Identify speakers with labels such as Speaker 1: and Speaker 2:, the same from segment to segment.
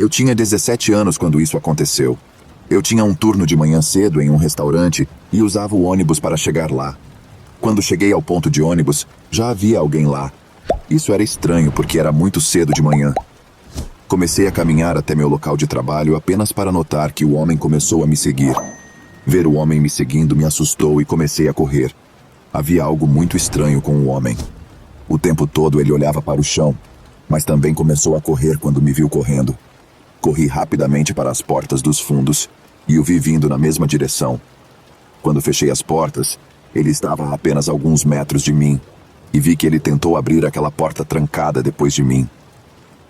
Speaker 1: Eu tinha 17 anos quando isso aconteceu. Eu tinha um turno de manhã cedo em um restaurante e usava o ônibus para chegar lá. Quando cheguei ao ponto de ônibus, já havia alguém lá. Isso era estranho porque era muito cedo de manhã. Comecei a caminhar até meu local de trabalho apenas para notar que o homem começou a me seguir. Ver o homem me seguindo me assustou e comecei a correr. Havia algo muito estranho com o homem. O tempo todo ele olhava para o chão, mas também começou a correr quando me viu correndo. Corri rapidamente para as portas dos fundos e o vi vindo na mesma direção. Quando fechei as portas, ele estava a apenas alguns metros de mim e vi que ele tentou abrir aquela porta trancada depois de mim.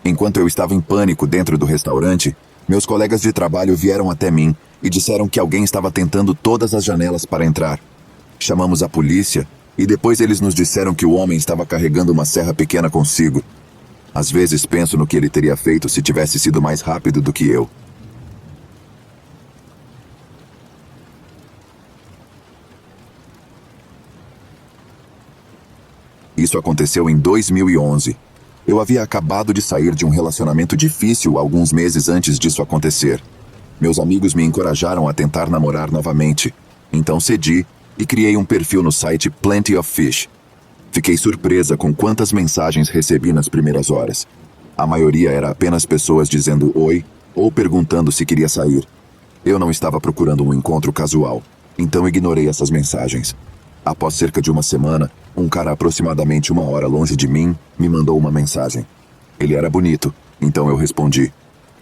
Speaker 1: Enquanto eu estava em pânico dentro do restaurante, meus colegas de trabalho vieram até mim e disseram que alguém estava tentando todas as janelas para entrar. Chamamos a polícia e depois eles nos disseram que o homem estava carregando uma serra pequena consigo. Às vezes penso no que ele teria feito se tivesse sido mais rápido do que eu. Isso aconteceu em 2011. Eu havia acabado de sair de um relacionamento difícil alguns meses antes disso acontecer. Meus amigos me encorajaram a tentar namorar novamente. Então cedi e criei um perfil no site Plenty of Fish. Fiquei surpresa com quantas mensagens recebi nas primeiras horas. A maioria era apenas pessoas dizendo oi ou perguntando se queria sair. Eu não estava procurando um encontro casual, então ignorei essas mensagens. Após cerca de uma semana, um cara aproximadamente 1 hora longe de mim me mandou uma mensagem. Ele era bonito, então eu respondi.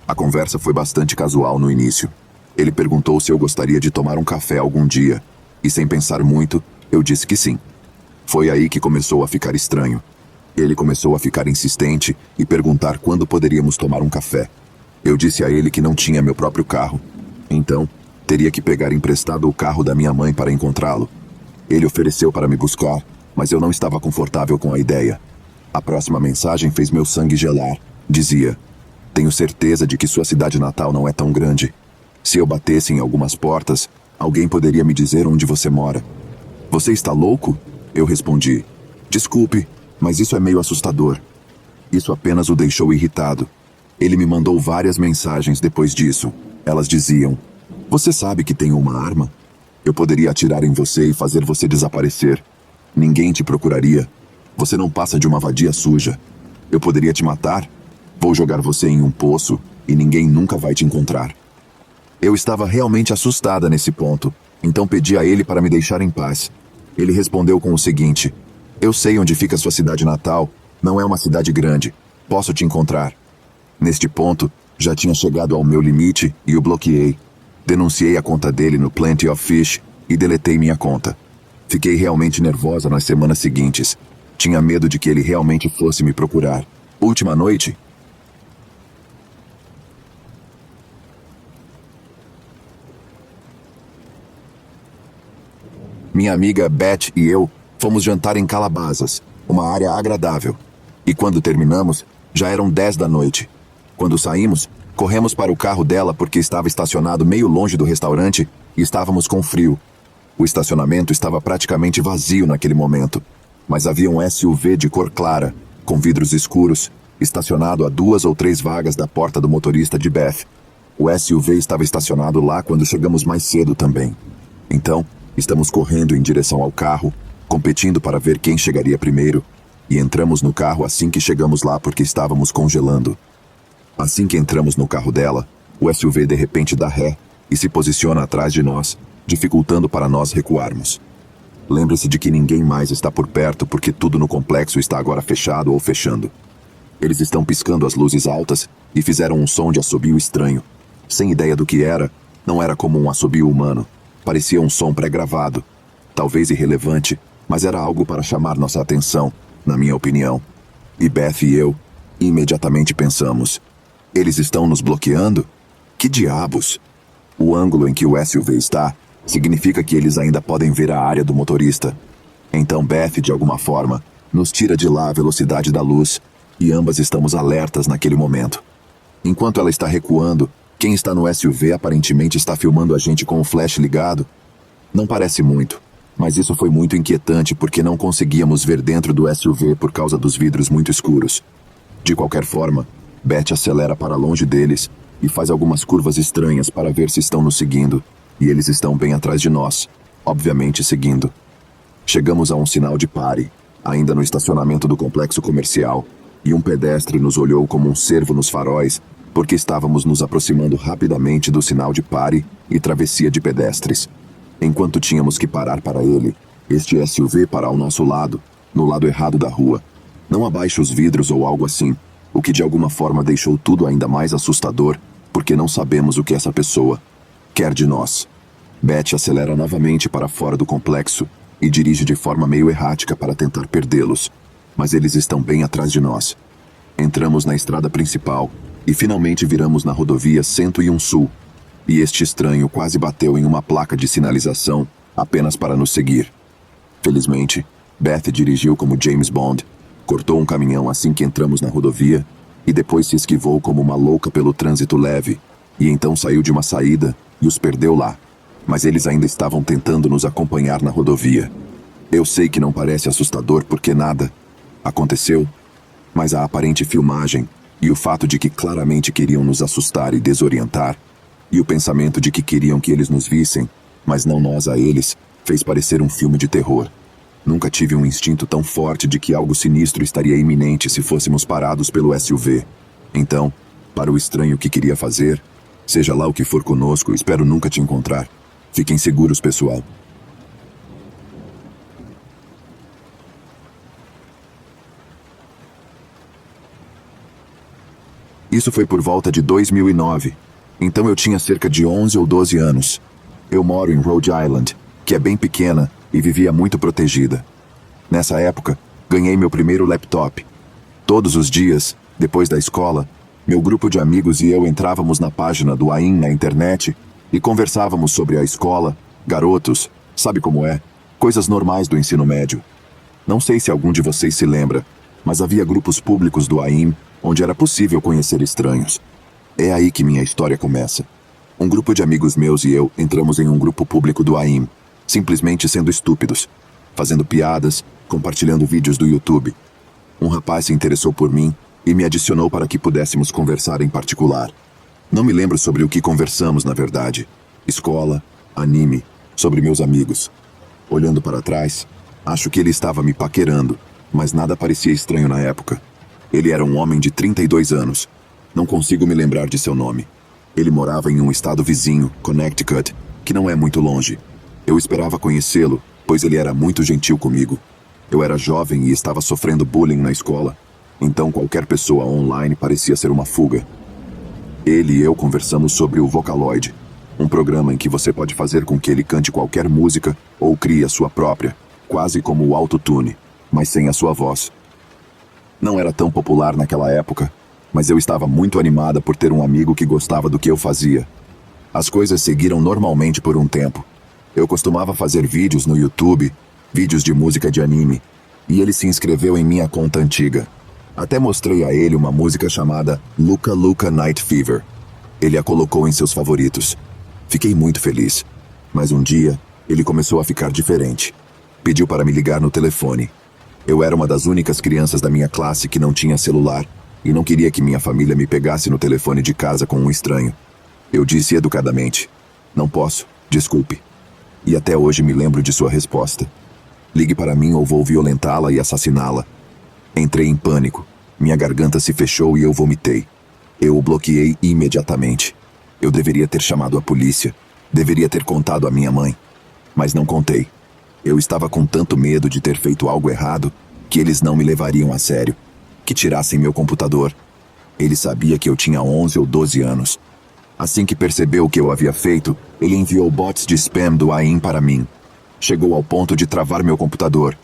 Speaker 1: A conversa foi bastante casual no início. Ele perguntou se eu gostaria de tomar um café algum dia, e sem pensar muito, eu disse que sim. Foi aí que começou a ficar estranho. Ele começou a ficar insistente e perguntar quando poderíamos tomar um café. Eu disse a ele que não tinha meu próprio carro. Então, teria que pegar emprestado o carro da minha mãe para encontrá-lo. Ele ofereceu para me buscar, mas eu não estava confortável com a ideia. A próxima mensagem fez meu sangue gelar. Dizia: tenho certeza de que sua cidade natal não é tão grande. Se eu batesse em algumas portas, alguém poderia me dizer onde você mora. Você está louco? Eu respondi. Desculpe, mas isso é meio assustador. Isso apenas o deixou irritado. Ele me mandou várias mensagens depois disso. Elas diziam: você sabe que tenho uma arma? Eu poderia atirar em você e fazer você desaparecer. Ninguém te procuraria. Você não passa de uma vadia suja. Eu poderia te matar. Vou jogar você em um poço e ninguém nunca vai te encontrar. Eu estava realmente assustada nesse ponto, então pedi a ele para me deixar em paz. Ele respondeu com o seguinte: eu sei onde fica sua cidade natal. Não é uma cidade grande. Posso te encontrar. Neste ponto, já tinha chegado ao meu limite e o bloqueei. Denunciei a conta dele no Plenty of Fish e deletei minha conta. Fiquei realmente nervosa nas semanas seguintes. Tinha medo de que ele realmente fosse me procurar. Última noite, minha amiga Beth e eu fomos jantar em Calabasas, uma área agradável. E quando terminamos, já eram 10 da noite. Quando saímos, corremos para o carro dela porque estava estacionado meio longe do restaurante e estávamos com frio. O estacionamento estava praticamente vazio naquele momento, mas havia um SUV de cor clara, com vidros escuros, estacionado a 2 ou 3 vagas da porta do motorista de Beth. O SUV estava estacionado lá quando chegamos mais cedo também. Então, estamos correndo em direção ao carro, competindo para ver quem chegaria primeiro, e entramos no carro assim que chegamos lá porque estávamos congelando. Assim que entramos no carro dela, o SUV de repente dá ré e se posiciona atrás de nós, dificultando para nós recuarmos. Lembre-se de que ninguém mais está por perto porque tudo no complexo está agora fechado ou fechando. Eles estão piscando as luzes altas e fizeram um som de assobio estranho. Sem ideia do que era, não era como um assobio humano. Parecia um som pré-gravado. Talvez irrelevante, mas era algo para chamar nossa atenção, na minha opinião. E Beth e eu imediatamente pensamos: eles estão nos bloqueando? Que diabos? O ângulo em que o SUV está significa que eles ainda podem ver a área do motorista. Então Beth, de alguma forma, nos tira de lá a velocidade da luz e ambas estamos alertas naquele momento. Enquanto ela está recuando, quem está no SUV aparentemente está filmando a gente com o flash ligado. Não parece muito, mas isso foi muito inquietante porque não conseguíamos ver dentro do SUV por causa dos vidros muito escuros. De qualquer forma, Beth acelera para longe deles e faz algumas curvas estranhas para ver se estão nos seguindo, e eles estão bem atrás de nós, obviamente seguindo. Chegamos a um sinal de pare, ainda no estacionamento do complexo comercial, e um pedestre nos olhou como um cervo nos faróis, porque estávamos nos aproximando rapidamente do sinal de pare e travessia de pedestres. Enquanto tínhamos que parar para ele, este SUV para ao nosso lado, no lado errado da rua. Não abaixe os vidros ou algo assim, o que de alguma forma deixou tudo ainda mais assustador, porque não sabemos o que essa pessoa quer de nós. Beth acelera novamente para fora do complexo e dirige de forma meio errática para tentar perdê-los, mas eles estão bem atrás de nós. Entramos na estrada principal e finalmente viramos na rodovia 101 Sul, e este estranho quase bateu em uma placa de sinalização apenas para nos seguir. Felizmente, Beth dirigiu como James Bond, cortou um caminhão assim que entramos na rodovia e depois se esquivou como uma louca pelo trânsito leve, e então saiu de uma saída e os perdeu lá. Mas eles ainda estavam tentando nos acompanhar na rodovia. Eu sei que não parece assustador porque nada aconteceu, mas a aparente filmagem e o fato de que claramente queriam nos assustar e desorientar, e o pensamento de que queriam que eles nos vissem, mas não nós a eles, fez parecer um filme de terror. Nunca tive um instinto tão forte de que algo sinistro estaria iminente se fôssemos parados pelo SUV. Então, para o estranho que queria fazer, seja lá o que for conosco, espero nunca te encontrar. Fiquem seguros, pessoal. Isso foi por volta de 2009. Então eu tinha cerca de 11 ou 12 anos. Eu moro em Rhode Island, que é bem pequena e vivia muito protegida. Nessa época, ganhei meu primeiro laptop. Todos os dias, depois da escola, meu grupo de amigos e eu entrávamos na página do AIM na internet e conversávamos sobre a escola, garotos, sabe como é, coisas normais do ensino médio. Não sei se algum de vocês se lembra, mas havia grupos públicos do AIM onde era possível conhecer estranhos. É aí que minha história começa. Um grupo de amigos meus e eu entramos em um grupo público do AIM, simplesmente sendo estúpidos, fazendo piadas, compartilhando vídeos do YouTube. Um rapaz se interessou por mim e me adicionou para que pudéssemos conversar em particular. Não me lembro sobre o que conversamos, na verdade. Escola, anime, sobre meus amigos. Olhando para trás, acho que ele estava me paquerando, mas nada parecia estranho na época. Ele era um homem de 32 anos. Não consigo me lembrar de seu nome. Ele morava em um estado vizinho, Connecticut, que não é muito longe. Eu esperava conhecê-lo, pois ele era muito gentil comigo. Eu era jovem e estava sofrendo bullying na escola, então qualquer pessoa online parecia ser uma fuga. Ele e eu conversamos sobre o Vocaloid, um programa em que você pode fazer com que ele cante qualquer música ou crie a sua própria, quase como o autotune, mas sem a sua voz. Não era tão popular naquela época, mas eu estava muito animada por ter um amigo que gostava do que eu fazia. As coisas seguiram normalmente por um tempo. Eu costumava fazer vídeos no YouTube, vídeos de música de anime, e ele se inscreveu em minha conta antiga. Até mostrei a ele uma música chamada Luca Luca Night Fever. Ele a colocou em seus favoritos. Fiquei muito feliz, mas um dia ele começou a ficar diferente. Pediu para me ligar no telefone. Eu era uma das únicas crianças da minha classe que não tinha celular e não queria que minha família me pegasse no telefone de casa com um estranho. Eu disse educadamente: "Não posso, desculpe." E até hoje me lembro de sua resposta: "Ligue para mim ou vou violentá-la e assassiná-la." Entrei em pânico. Minha garganta se fechou e eu vomitei. Eu o bloqueei imediatamente. Eu deveria ter chamado a polícia. Deveria ter contado à minha mãe. Mas não contei. Eu estava com tanto medo de ter feito algo errado que eles não me levariam a sério. Que tirassem meu computador. Ele sabia que eu tinha 11 ou 12 anos. Assim que percebeu o que eu havia feito, ele enviou bots de spam do AIM para mim. Chegou ao ponto de travar meu computador.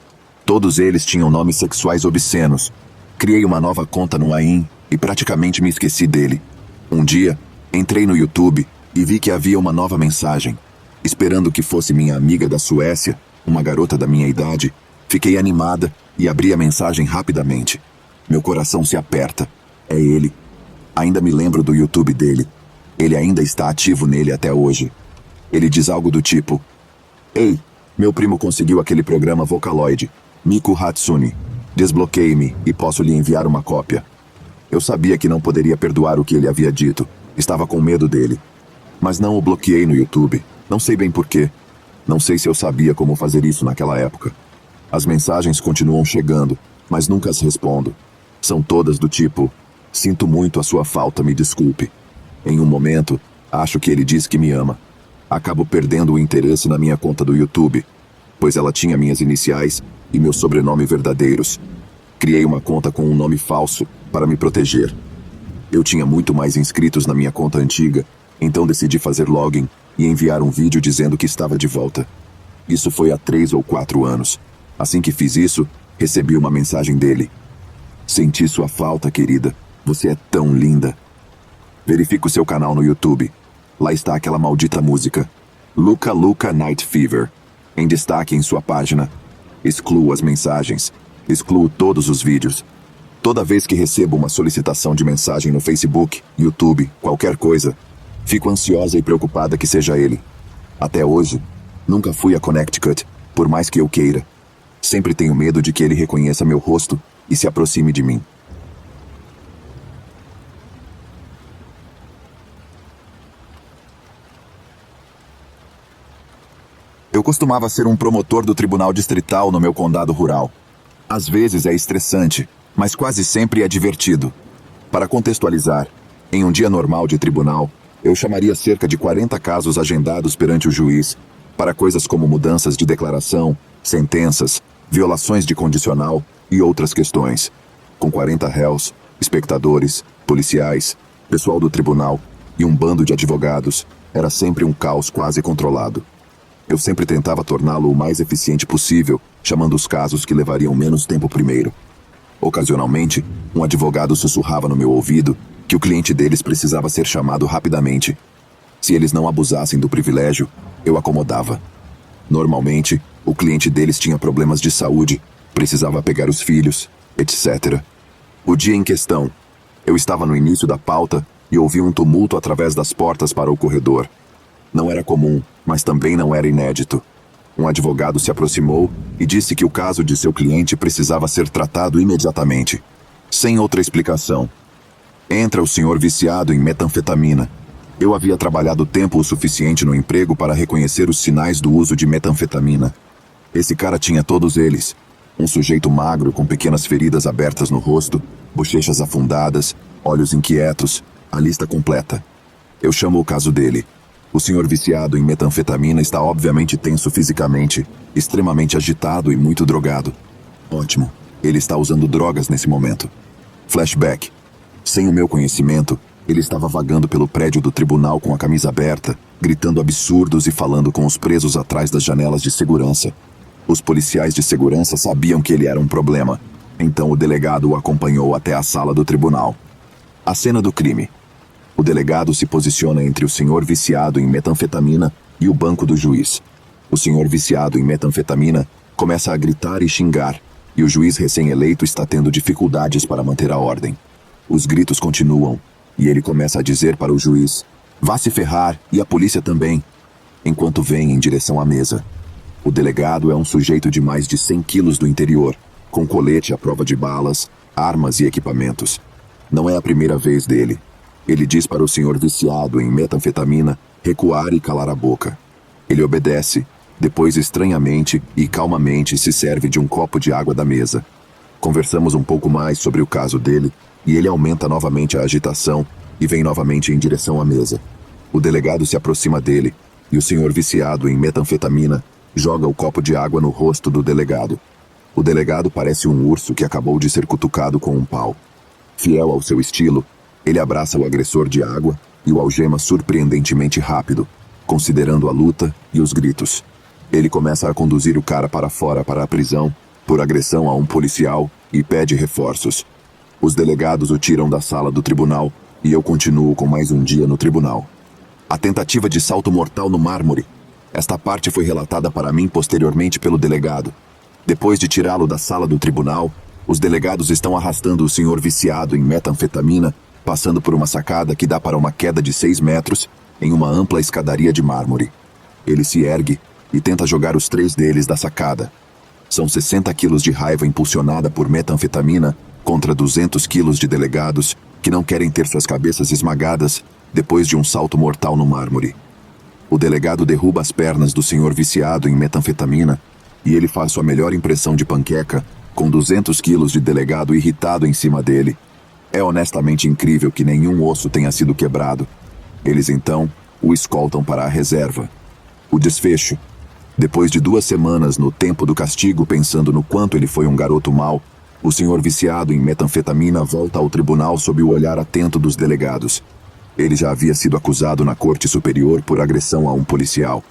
Speaker 1: Todos eles tinham nomes sexuais obscenos. Criei uma nova conta no AIM e praticamente me esqueci dele. Um dia, entrei no YouTube e vi que havia uma nova mensagem. Esperando que fosse minha amiga da Suécia, uma garota da minha idade, fiquei animada e abri a mensagem rapidamente. Meu coração se aperta. É ele. Ainda me lembro do YouTube dele. Ele ainda está ativo nele até hoje. Ele diz algo do tipo: "Ei, meu primo conseguiu aquele programa Vocaloid, Miku Hatsune. Desbloqueie-me e posso lhe enviar uma cópia." Eu sabia que não poderia perdoar o que ele havia dito. Estava com medo dele. Mas não o bloqueei no YouTube. Não sei bem porquê. Não sei se eu sabia como fazer isso naquela época. As mensagens continuam chegando, mas nunca as respondo. São todas do tipo: sinto muito a sua falta, me desculpe. Em um momento, acho que ele diz que me ama. Acabo perdendo o interesse na minha conta do YouTube, pois ela tinha minhas iniciais e meu sobrenome verdadeiros. Criei uma conta com um nome falso para me proteger. Eu tinha muito mais inscritos na minha conta antiga, então decidi fazer login e enviar um vídeo dizendo que estava de volta. Isso foi há 3 ou 4 anos. Assim que fiz isso, recebi uma mensagem dele. Senti sua falta, querida. Você é tão linda. Verifique o seu canal no YouTube. Lá está aquela maldita música. Luca Luca Night Fever. Em destaque em sua página. Excluo as mensagens. Excluo todos os vídeos. Toda vez que recebo uma solicitação de mensagem no Facebook, YouTube, qualquer coisa, fico ansiosa e preocupada que seja ele. Até hoje, nunca fui a Connecticut, por mais que eu queira. Sempre tenho medo de que ele reconheça meu rosto e se aproxime de mim. Eu costumava ser um promotor do Tribunal Distrital no meu condado rural. Às vezes é estressante, mas quase sempre é divertido. Para contextualizar, em um dia normal de tribunal, eu chamaria cerca de 40 casos agendados perante o juiz, para coisas como mudanças de declaração, sentenças, violações de condicional e outras questões. Com 40 réus, espectadores, policiais, pessoal do tribunal e um bando de advogados, era sempre um caos quase controlado. Eu sempre tentava torná-lo o mais eficiente possível, chamando os casos que levariam menos tempo primeiro. Ocasionalmente, um advogado sussurrava no meu ouvido que o cliente deles precisava ser chamado rapidamente. Se eles não abusassem do privilégio, eu acomodava. Normalmente, o cliente deles tinha problemas de saúde, precisava pegar os filhos, etc. O dia em questão, eu estava no início da pauta e ouvi um tumulto através das portas para o corredor. Não era comum, mas também não era inédito. Um advogado se aproximou e disse que o caso de seu cliente precisava ser tratado imediatamente. Sem outra explicação. Entra o senhor viciado em metanfetamina. Eu havia trabalhado tempo o suficiente no emprego para reconhecer os sinais do uso de metanfetamina. Esse cara tinha todos eles. Um sujeito magro com pequenas feridas abertas no rosto, bochechas afundadas, olhos inquietos, a lista completa. Eu chamo o caso dele. O senhor viciado em metanfetamina está obviamente tenso fisicamente, extremamente agitado e muito drogado. Ótimo, ele está usando drogas nesse momento. Flashback. Sem o meu conhecimento, ele estava vagando pelo prédio do tribunal com a camisa aberta, gritando absurdos e falando com os presos atrás das janelas de segurança. Os policiais de segurança sabiam que ele era um problema, então o delegado o acompanhou até a sala do tribunal. A cena do crime. O delegado se posiciona entre o senhor viciado em metanfetamina e o banco do juiz. O senhor viciado em metanfetamina começa a gritar e xingar, e o juiz recém-eleito está tendo dificuldades para manter a ordem. Os gritos continuam, e ele começa a dizer para o juiz: "Vá se ferrar, e a polícia também", enquanto vem em direção à mesa. O delegado é um sujeito de mais de 100 quilos do interior, com colete à prova de balas, armas e equipamentos. Não é a primeira vez dele. Ele diz para o senhor viciado em metanfetamina recuar e calar a boca. Ele obedece, depois estranhamente e calmamente se serve de um copo de água da mesa. Conversamos um pouco mais sobre o caso dele e ele aumenta novamente a agitação e vem novamente em direção à mesa. O delegado se aproxima dele e o senhor viciado em metanfetamina joga o copo de água no rosto do delegado. O delegado parece um urso que acabou de ser cutucado com um pau. Fiel ao seu estilo, ele abraça o agressor de água e o algema surpreendentemente rápido, considerando a luta e os gritos. Ele começa a conduzir o cara para fora para a prisão por agressão a um policial e pede reforços. Os delegados o tiram da sala do tribunal e eu continuo com mais um dia no tribunal. A tentativa de salto mortal no mármore. Esta parte foi relatada para mim posteriormente pelo delegado. Depois de tirá-lo da sala do tribunal, os delegados estão arrastando o senhor viciado em metanfetamina, passando por uma sacada que dá para uma queda de 6 metros em uma ampla escadaria de mármore. Ele se ergue e tenta jogar os 3 deles da sacada. São 60 quilos de raiva impulsionada por metanfetamina contra 200 quilos de delegados que não querem ter suas cabeças esmagadas depois de um salto mortal no mármore. O delegado derruba as pernas do senhor viciado em metanfetamina e ele faz sua melhor impressão de panqueca com 200 quilos de delegado irritado em cima dele. É honestamente incrível que nenhum osso tenha sido quebrado. Eles então o escoltam para a reserva. O desfecho. Depois de 2 semanas no tempo do castigo pensando no quanto ele foi um garoto mau, o senhor viciado em metanfetamina volta ao tribunal sob o olhar atento dos delegados. Ele já havia sido acusado na Corte Superior por agressão a um policial.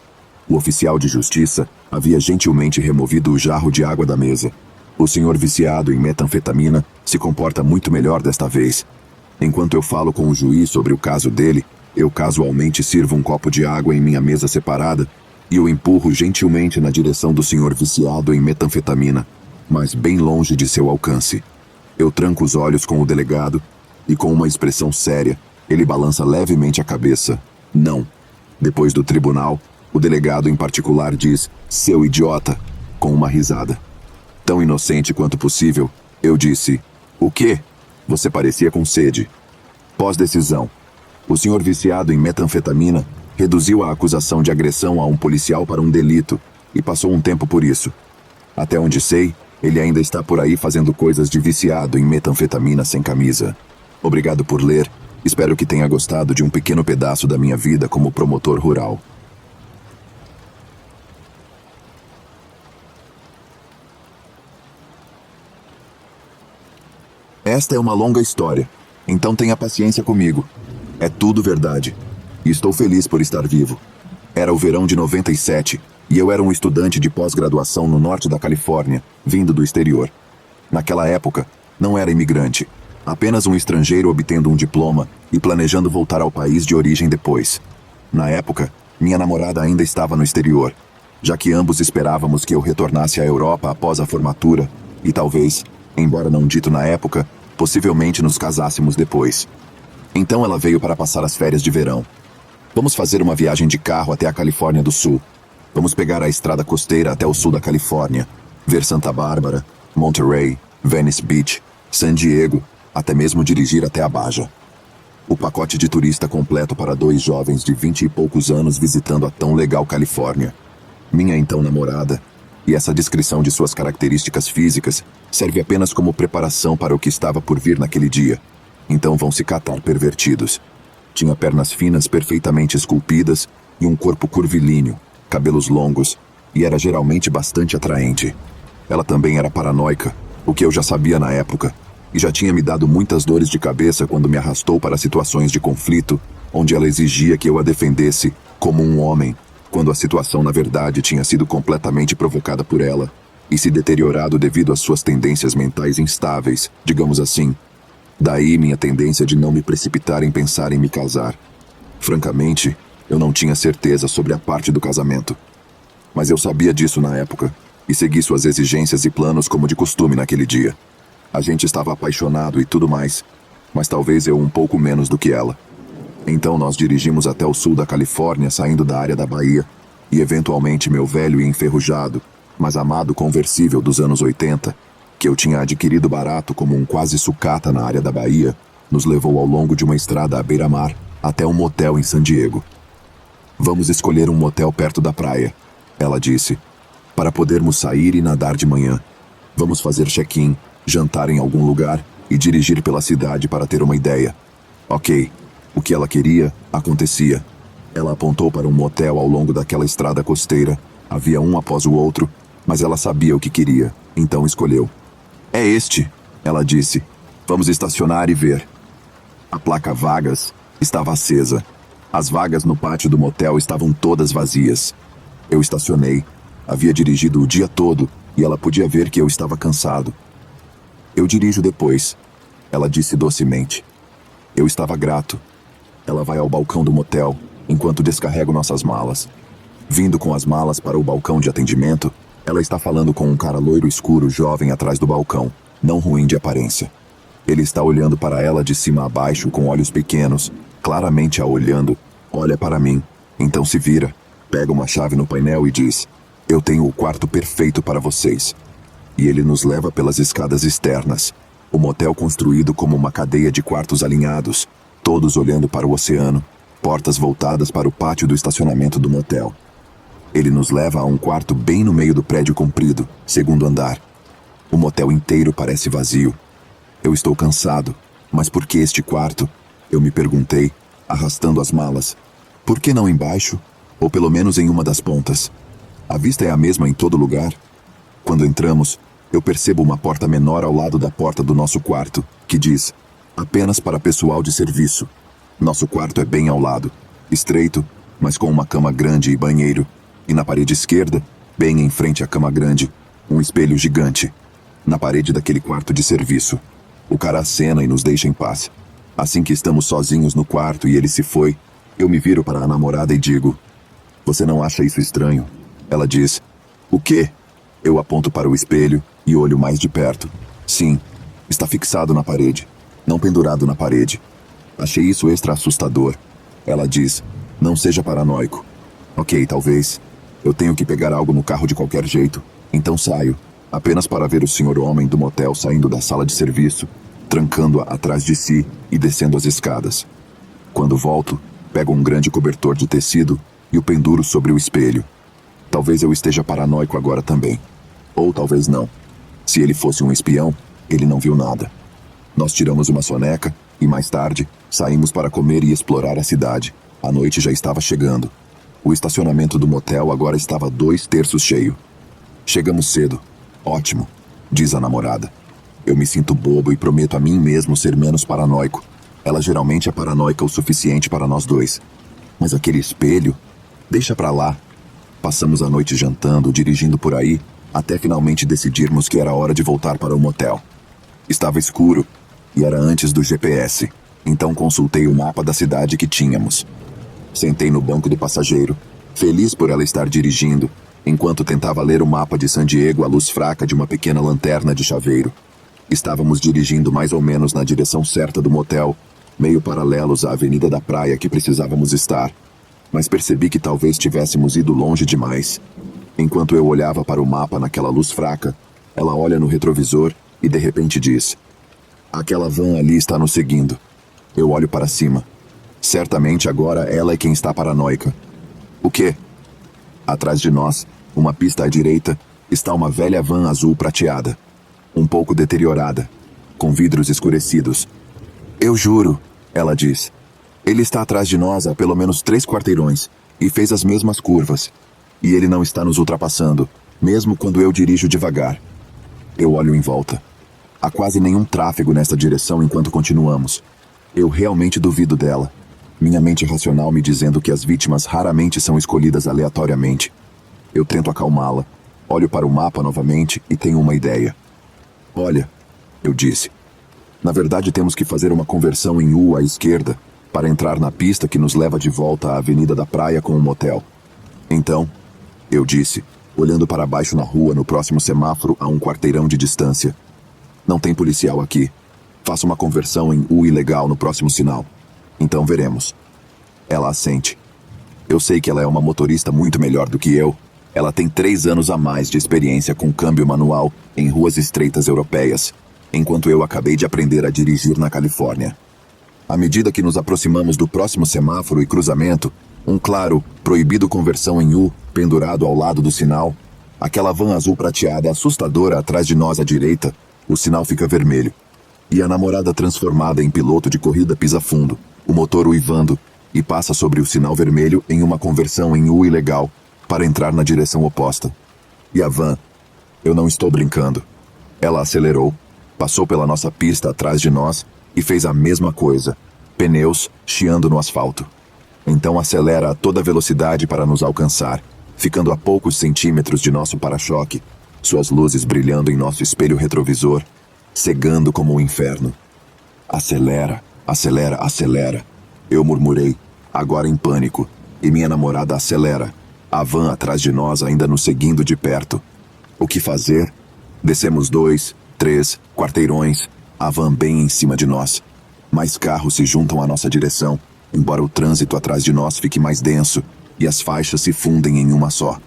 Speaker 1: O oficial de justiça havia gentilmente removido o jarro de água da mesa. O senhor viciado em metanfetamina se comporta muito melhor desta vez. Enquanto eu falo com o juiz sobre o caso dele, eu casualmente sirvo um copo de água em minha mesa separada e o empurro gentilmente na direção do senhor viciado em metanfetamina, mas bem longe de seu alcance. Eu tranco os olhos com o delegado e, com uma expressão séria, ele balança levemente a cabeça. Não. Depois do tribunal, o delegado em particular diz, "Seu idiota", com uma risada. Tão inocente quanto possível, eu disse, "O quê? Você parecia com sede." Pós-decisão. O senhor viciado em metanfetamina reduziu a acusação de agressão a um policial para um delito e passou um tempo por isso. Até onde sei, ele ainda está por aí fazendo coisas de viciado em metanfetamina sem camisa. Obrigado por ler. Espero que tenha gostado de um pequeno pedaço da minha vida como promotor rural. Esta é uma longa história, então tenha paciência comigo. É tudo verdade. E estou feliz por estar vivo. Era o verão de 97, e eu era um estudante de pós-graduação no norte da Califórnia, vindo do exterior. Naquela época, não era imigrante, apenas um estrangeiro obtendo um diploma e planejando voltar ao país de origem depois. Na época, minha namorada ainda estava no exterior, já que ambos esperávamos que eu retornasse à Europa após a formatura e talvez, embora não dito na época, possivelmente nos casássemos depois. Então ela veio para passar as férias de verão. Vamos fazer uma viagem de carro até a Califórnia do Sul. Vamos pegar a estrada costeira até o sul da Califórnia, ver Santa Bárbara, Monterey, Venice Beach, San Diego, até mesmo dirigir até a Baja. O pacote de turista completo para 2 jovens de 20 e poucos anos visitando a tão legal Califórnia. Minha então namorada, e essa descrição de suas características físicas serve apenas como preparação para o que estava por vir naquele dia. Então vão se catar pervertidos. Tinha pernas finas perfeitamente esculpidas e um corpo curvilíneo, cabelos longos, e era geralmente bastante atraente. Ela também era paranoica, o que eu já sabia na época, e já tinha me dado muitas dores de cabeça quando me arrastou para situações de conflito, onde ela exigia que eu a defendesse como um homem, quando a situação na verdade tinha sido completamente provocada por ela, e se deteriorado devido às suas tendências mentais instáveis, digamos assim. Daí minha tendência de não me precipitar em pensar em me casar. Francamente, eu não tinha certeza sobre a parte do casamento. Mas eu sabia disso na época, e segui suas exigências e planos como de costume naquele dia. A gente estava apaixonado e tudo mais, mas talvez eu um pouco menos do que ela. Então nós dirigimos até o sul da Califórnia, saindo da área da Bahia, e eventualmente meu velho e enferrujado, mas amado conversível dos anos 80, que eu tinha adquirido barato como um quase sucata na área da Bahia, nos levou ao longo de uma estrada à beira-mar até um motel em San Diego. "Vamos escolher um motel perto da praia", ela disse, "para podermos sair e nadar de manhã. Vamos fazer check-in, jantar em algum lugar e dirigir pela cidade para ter uma ideia." Ok. O que ela queria, acontecia. Ela apontou para um motel ao longo daquela estrada costeira. Havia um após o outro, mas ela sabia o que queria, então escolheu. "É este", ela disse. "Vamos estacionar e ver." A placa "Vagas" estava acesa. As vagas no pátio do motel estavam todas vazias. Eu estacionei. Havia dirigido o dia todo e ela podia ver que eu estava cansado. "Eu dirijo depois", ela disse docemente. Eu estava grato. Ela vai ao balcão do motel, enquanto descarrego nossas malas. Vindo com as malas para o balcão de atendimento, ela está falando com um cara loiro escuro jovem atrás do balcão, não ruim de aparência. Ele está olhando para ela de cima a baixo com olhos pequenos, claramente a olhando. Olha para mim, então se vira, pega uma chave no painel e diz: "Eu tenho o quarto perfeito para vocês." E ele nos leva pelas escadas externas. O motel construído como uma cadeia de quartos alinhados, todos olhando para o oceano, portas voltadas para o pátio do estacionamento do motel. Ele nos leva a um quarto bem no meio do prédio comprido, segundo andar. O motel inteiro parece vazio. Eu estou cansado, mas por que este quarto? Eu me perguntei, arrastando as malas. Por que não embaixo? Ou pelo menos em uma das pontas? A vista é a mesma em todo lugar. Quando entramos, eu percebo uma porta menor ao lado da porta do nosso quarto, que diz, apenas para pessoal de serviço. Nosso quarto é bem ao lado, estreito, mas com uma cama grande e banheiro. E na parede esquerda, bem em frente à cama grande, um espelho gigante. Na parede daquele quarto de serviço. O cara acena e nos deixa em paz. Assim que estamos sozinhos no quarto e ele se foi, eu me viro para a namorada e digo, você não acha isso estranho? Ela diz, o quê? Eu aponto para o espelho e olho mais de perto. Sim, está fixado na parede, não pendurado na parede. Achei isso extra assustador. Ela diz, não seja paranoico. Ok, talvez. Eu tenho que pegar algo no carro de qualquer jeito, então saio, apenas para ver o senhor homem do motel saindo da sala de serviço, trancando-a atrás de si e descendo as escadas. Quando volto, pego um grande cobertor de tecido e o penduro sobre o espelho. Talvez eu esteja paranoico agora também. Ou talvez não. Se ele fosse um espião, ele não viu nada. Nós tiramos uma soneca e, mais tarde, saímos para comer e explorar a cidade. A noite já estava chegando. O estacionamento do motel agora estava 2/3 cheio. Chegamos cedo. Ótimo, diz a namorada. Eu me sinto bobo e prometo a mim mesmo ser menos paranoico. Ela geralmente é paranoica o suficiente para nós dois. Mas aquele espelho... Deixa pra lá. Passamos a noite jantando, dirigindo por aí, até finalmente decidirmos que era hora de voltar para o motel. Estava escuro, e era antes do GPS, então consultei o mapa da cidade que tínhamos. Sentei no banco do passageiro, feliz por ela estar dirigindo, enquanto tentava ler o mapa de San Diego à luz fraca de uma pequena lanterna de chaveiro. Estávamos dirigindo mais ou menos na direção certa do motel, meio paralelos à avenida da praia que precisávamos estar, mas percebi que talvez tivéssemos ido longe demais. Enquanto eu olhava para o mapa naquela luz fraca, ela olha no retrovisor e de repente diz, aquela van ali está nos seguindo. Eu olho para cima. Certamente agora ela é quem está paranoica. O quê? Atrás de nós, uma pista à direita, está uma velha van azul prateada. Um pouco deteriorada, com vidros escurecidos. Eu juro, ela diz. Ele está atrás de nós há pelo menos 3 quarteirões e fez as mesmas curvas. E ele não está nos ultrapassando, mesmo quando eu dirijo devagar. Eu olho em volta. Há quase nenhum tráfego nesta direção enquanto continuamos. Eu realmente duvido dela. Minha mente racional me dizendo que as vítimas raramente são escolhidas aleatoriamente. Eu tento acalmá-la. Olho para o mapa novamente e tenho uma ideia. Olha, eu disse. Na verdade temos que fazer uma conversão em U à esquerda para entrar na pista que nos leva de volta à avenida da praia com o motel. Então, eu disse, olhando para baixo na rua no próximo semáforo a um quarteirão de distância. Não tem policial aqui. Faça uma conversão em U ilegal no próximo sinal. Então veremos. Ela assente. Eu sei que ela é uma motorista muito melhor do que eu. Ela tem 3 anos a mais de experiência com câmbio manual em ruas estreitas europeias, enquanto eu acabei de aprender a dirigir na Califórnia. À medida que nos aproximamos do próximo semáforo e cruzamento, um claro, proibido conversão em U, pendurado ao lado do sinal, aquela van azul prateada assustadora atrás de nós à direita, o sinal fica vermelho. E a namorada transformada em piloto de corrida pisa fundo, o motor uivando, e passa sobre o sinal vermelho em uma conversão em U ilegal, para entrar na direção oposta. E a van... Eu não estou brincando. Ela acelerou, passou pela nossa pista atrás de nós e fez a mesma coisa, pneus chiando no asfalto. Então acelera a toda velocidade para nos alcançar, ficando a poucos centímetros de nosso para-choque, suas luzes brilhando em nosso espelho retrovisor, cegando como o inferno. Acelera, acelera, acelera. Eu murmurei, agora em pânico, e minha namorada acelera, a van atrás de nós ainda nos seguindo de perto. O que fazer? Descemos 2, 3 quarteirões, a van bem em cima de nós. Mais carros se juntam à nossa direção, embora o trânsito atrás de nós fique mais denso e as faixas se fundem em uma só.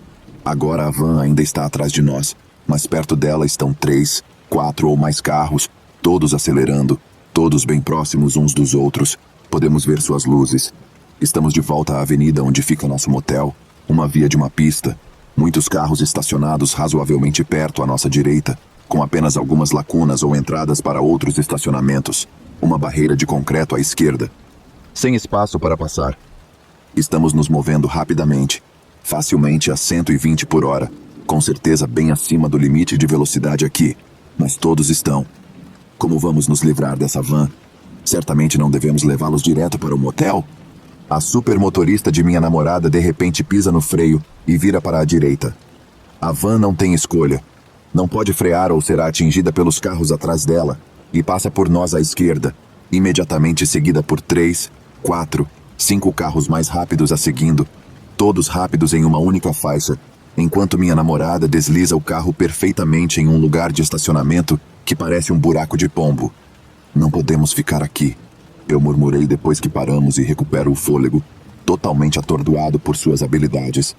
Speaker 1: Agora a van ainda está atrás de nós, mas perto dela estão 3, 4 ou mais carros, todos acelerando, todos bem próximos uns dos outros. Podemos ver suas luzes. Estamos de volta à avenida onde fica nosso motel, uma via de uma pista. Muitos carros estacionados razoavelmente perto à nossa direita, com apenas algumas lacunas ou entradas para outros estacionamentos. Uma barreira de concreto à esquerda, sem espaço para passar. Estamos nos movendo rapidamente, facilmente a 120 por hora, com certeza bem acima do limite de velocidade aqui, mas todos estão. Como vamos nos livrar dessa van? Certamente não devemos levá-los direto para o motel? A supermotorista de minha namorada de repente pisa no freio e vira para a direita. A van não tem escolha. Não pode frear ou será atingida pelos carros atrás dela e passa por nós à esquerda, imediatamente seguida por 3, 4, 5 carros mais rápidos a seguindo, todos rápidos em uma única faixa, enquanto minha namorada desliza o carro perfeitamente em um lugar de estacionamento que parece um buraco de pombo. Não podemos ficar aqui, eu murmurei depois que paramos e recupero o fôlego, totalmente atordoado por suas habilidades.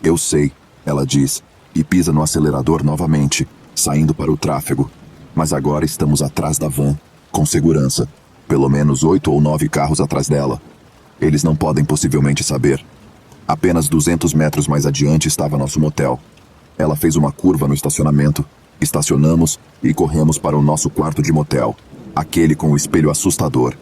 Speaker 1: Eu sei, ela diz, e pisa no acelerador novamente, saindo para o tráfego. Mas agora estamos atrás da van, com segurança. Pelo menos 8 ou 9 carros atrás dela. Eles não podem possivelmente saber. Apenas 200 metros mais adiante estava nosso motel. Ela fez uma curva no estacionamento, estacionamos e corremos para o nosso quarto de motel, aquele com o espelho assustador.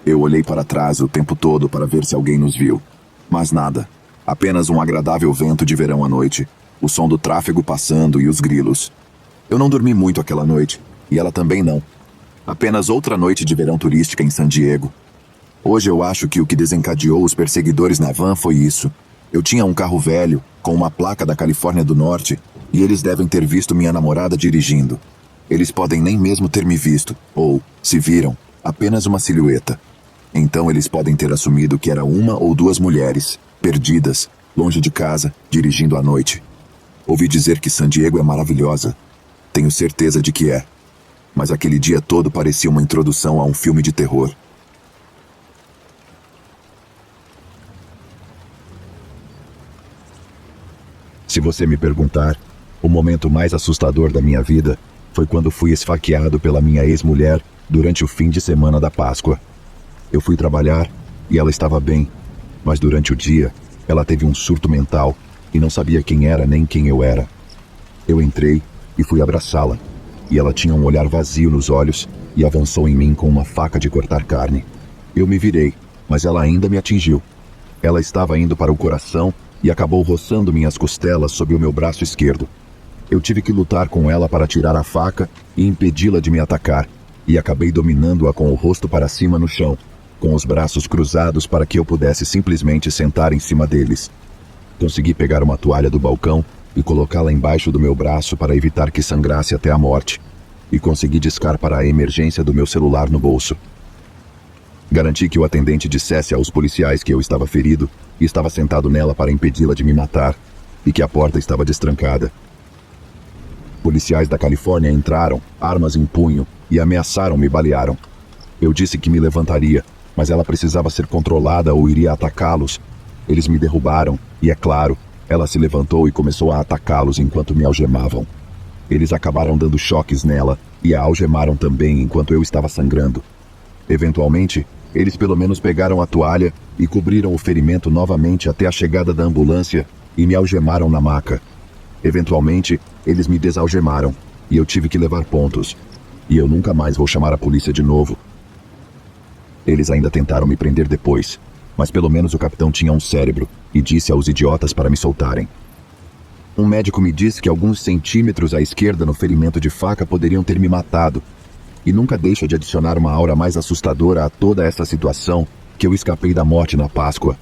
Speaker 1: Eu olhei para trás o tempo todo para ver se alguém nos viu. Mas nada. Apenas um agradável vento de verão à noite, o som do tráfego passando e os grilos. Eu não dormi muito aquela noite, e ela também não. Apenas outra noite de verão turística em San Diego. Hoje eu acho que o que desencadeou os perseguidores na van foi isso. Eu tinha um carro velho, com uma placa da Califórnia do Norte, e eles devem ter visto minha namorada dirigindo. Eles podem nem mesmo ter me visto, ou, se viram, apenas uma silhueta. Então eles podem ter assumido que era uma ou duas mulheres, perdidas, longe de casa, dirigindo à noite. Ouvi dizer que San Diego é maravilhosa. Tenho certeza de que é. Mas aquele dia todo parecia uma introdução a um filme de terror. Se você me perguntar, o momento mais assustador da minha vida foi quando fui esfaqueado pela minha ex-mulher durante o fim de semana da Páscoa. Eu fui trabalhar e ela estava bem, mas durante o dia ela teve um surto mental e não sabia quem era nem quem eu era. Eu entrei e fui abraçá-la, e ela tinha um olhar vazio nos olhos e avançou em mim com uma faca de cortar carne. Eu me virei, mas ela ainda me atingiu. Ela estava indo para o coração e acabou roçando minhas costelas sob o meu braço esquerdo. Eu tive que lutar com ela para tirar a faca e impedi-la de me atacar, e acabei dominando-a com o rosto para cima no chão, com os braços cruzados para que eu pudesse simplesmente sentar em cima deles. Consegui pegar uma toalha do balcão e colocá-la embaixo do meu braço para evitar que sangrasse até a morte, e consegui discar para a emergência do meu celular no bolso. Garanti que o atendente dissesse aos policiais que eu estava ferido e estava sentado nela para impedi-la de me matar, e que a porta estava destrancada. Policiais da Califórnia entraram, armas em punho, e ameaçaram me balearam. Eu disse que me levantaria, mas ela precisava ser controlada ou iria atacá-los. Eles me derrubaram, e é claro, ela se levantou e começou a atacá-los enquanto me algemavam. Eles acabaram dando choques nela e a algemaram também enquanto eu estava sangrando. Eventualmente, eles pelo menos pegaram a toalha e cobriram o ferimento novamente até a chegada da ambulância e me algemaram na maca. Eventualmente, eles me desalgemaram e eu tive que levar pontos. E eu nunca mais vou chamar a polícia de novo. Eles ainda tentaram me prender depois, mas pelo menos o capitão tinha um cérebro e disse aos idiotas para me soltarem. Um médico me disse que alguns centímetros à esquerda no ferimento de faca poderiam ter me matado, e nunca deixa de adicionar uma aura mais assustadora a toda essa situação que eu escapei da morte na Páscoa.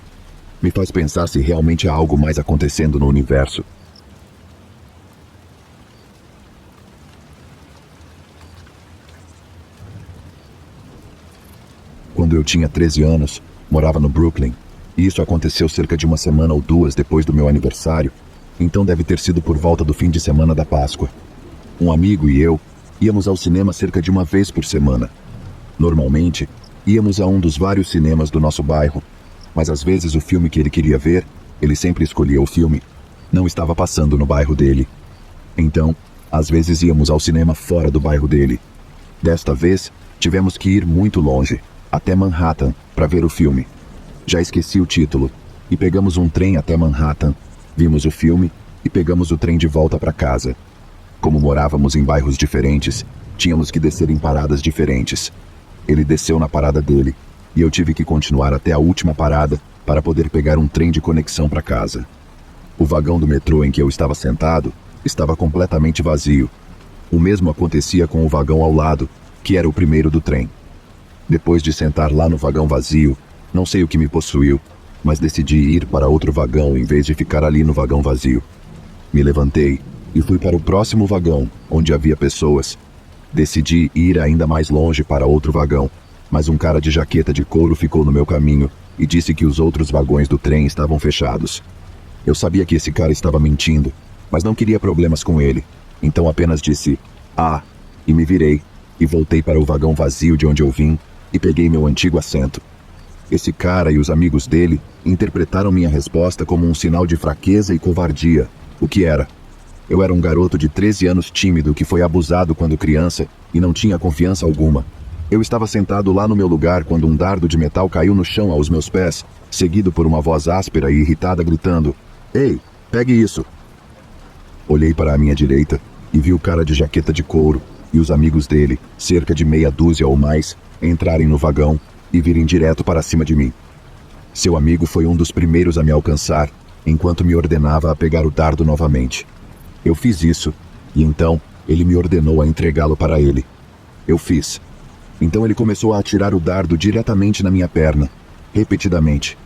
Speaker 1: Me faz pensar se realmente há algo mais acontecendo no universo. Quando eu tinha 13 anos, morava no Brooklyn, e isso aconteceu cerca de uma semana ou duas depois do meu aniversário, então deve ter sido por volta do fim de semana da Páscoa. Um amigo e eu íamos ao cinema cerca de uma vez por semana. Normalmente, íamos a um dos vários cinemas do nosso bairro, mas às vezes o filme que ele queria ver, ele sempre escolhia o filme, não estava passando no bairro dele. Então, às vezes íamos ao cinema fora do bairro dele. Desta vez, tivemos que ir muito longe, até Manhattan, para ver o filme. Já esqueci o título, e pegamos um trem até Manhattan, vimos o filme e pegamos o trem de volta para casa. Como morávamos em bairros diferentes, tínhamos que descer em paradas diferentes. Ele desceu na parada dele, e eu tive que continuar até a última parada para poder pegar um trem de conexão para casa. O vagão do metrô em que eu estava sentado estava completamente vazio. O mesmo acontecia com o vagão ao lado, que era o primeiro do trem. Depois de sentar lá no vagão vazio, não sei o que me possuiu, mas decidi ir para outro vagão em vez de ficar ali no vagão vazio. Me levantei e fui para o próximo vagão, onde havia pessoas. Decidi ir ainda mais longe para outro vagão, mas um cara de jaqueta de couro ficou no meu caminho e disse que os outros vagões do trem estavam fechados. Eu sabia que esse cara estava mentindo, mas não queria problemas com ele, então apenas disse, e me virei, e voltei para o vagão vazio de onde eu vim e peguei meu antigo assento. Esse cara e os amigos dele interpretaram minha resposta como um sinal de fraqueza e covardia, o que era. Eu era um garoto de 13 anos tímido que foi abusado quando criança e não tinha confiança alguma. Eu estava sentado lá no meu lugar quando um dardo de metal caiu no chão aos meus pés, seguido por uma voz áspera e irritada gritando, "Ei, pegue isso!" Olhei para a minha direita e vi o cara de jaqueta de couro e os amigos dele, cerca de meia dúzia ou mais, entrarem no vagão e virem direto para cima de mim. Seu amigo foi um dos primeiros a me alcançar, enquanto me ordenava a pegar o dardo novamente. Eu fiz isso, e então ele me ordenou a entregá-lo para ele. Eu fiz. Então ele começou a atirar o dardo diretamente na minha perna, repetidamente.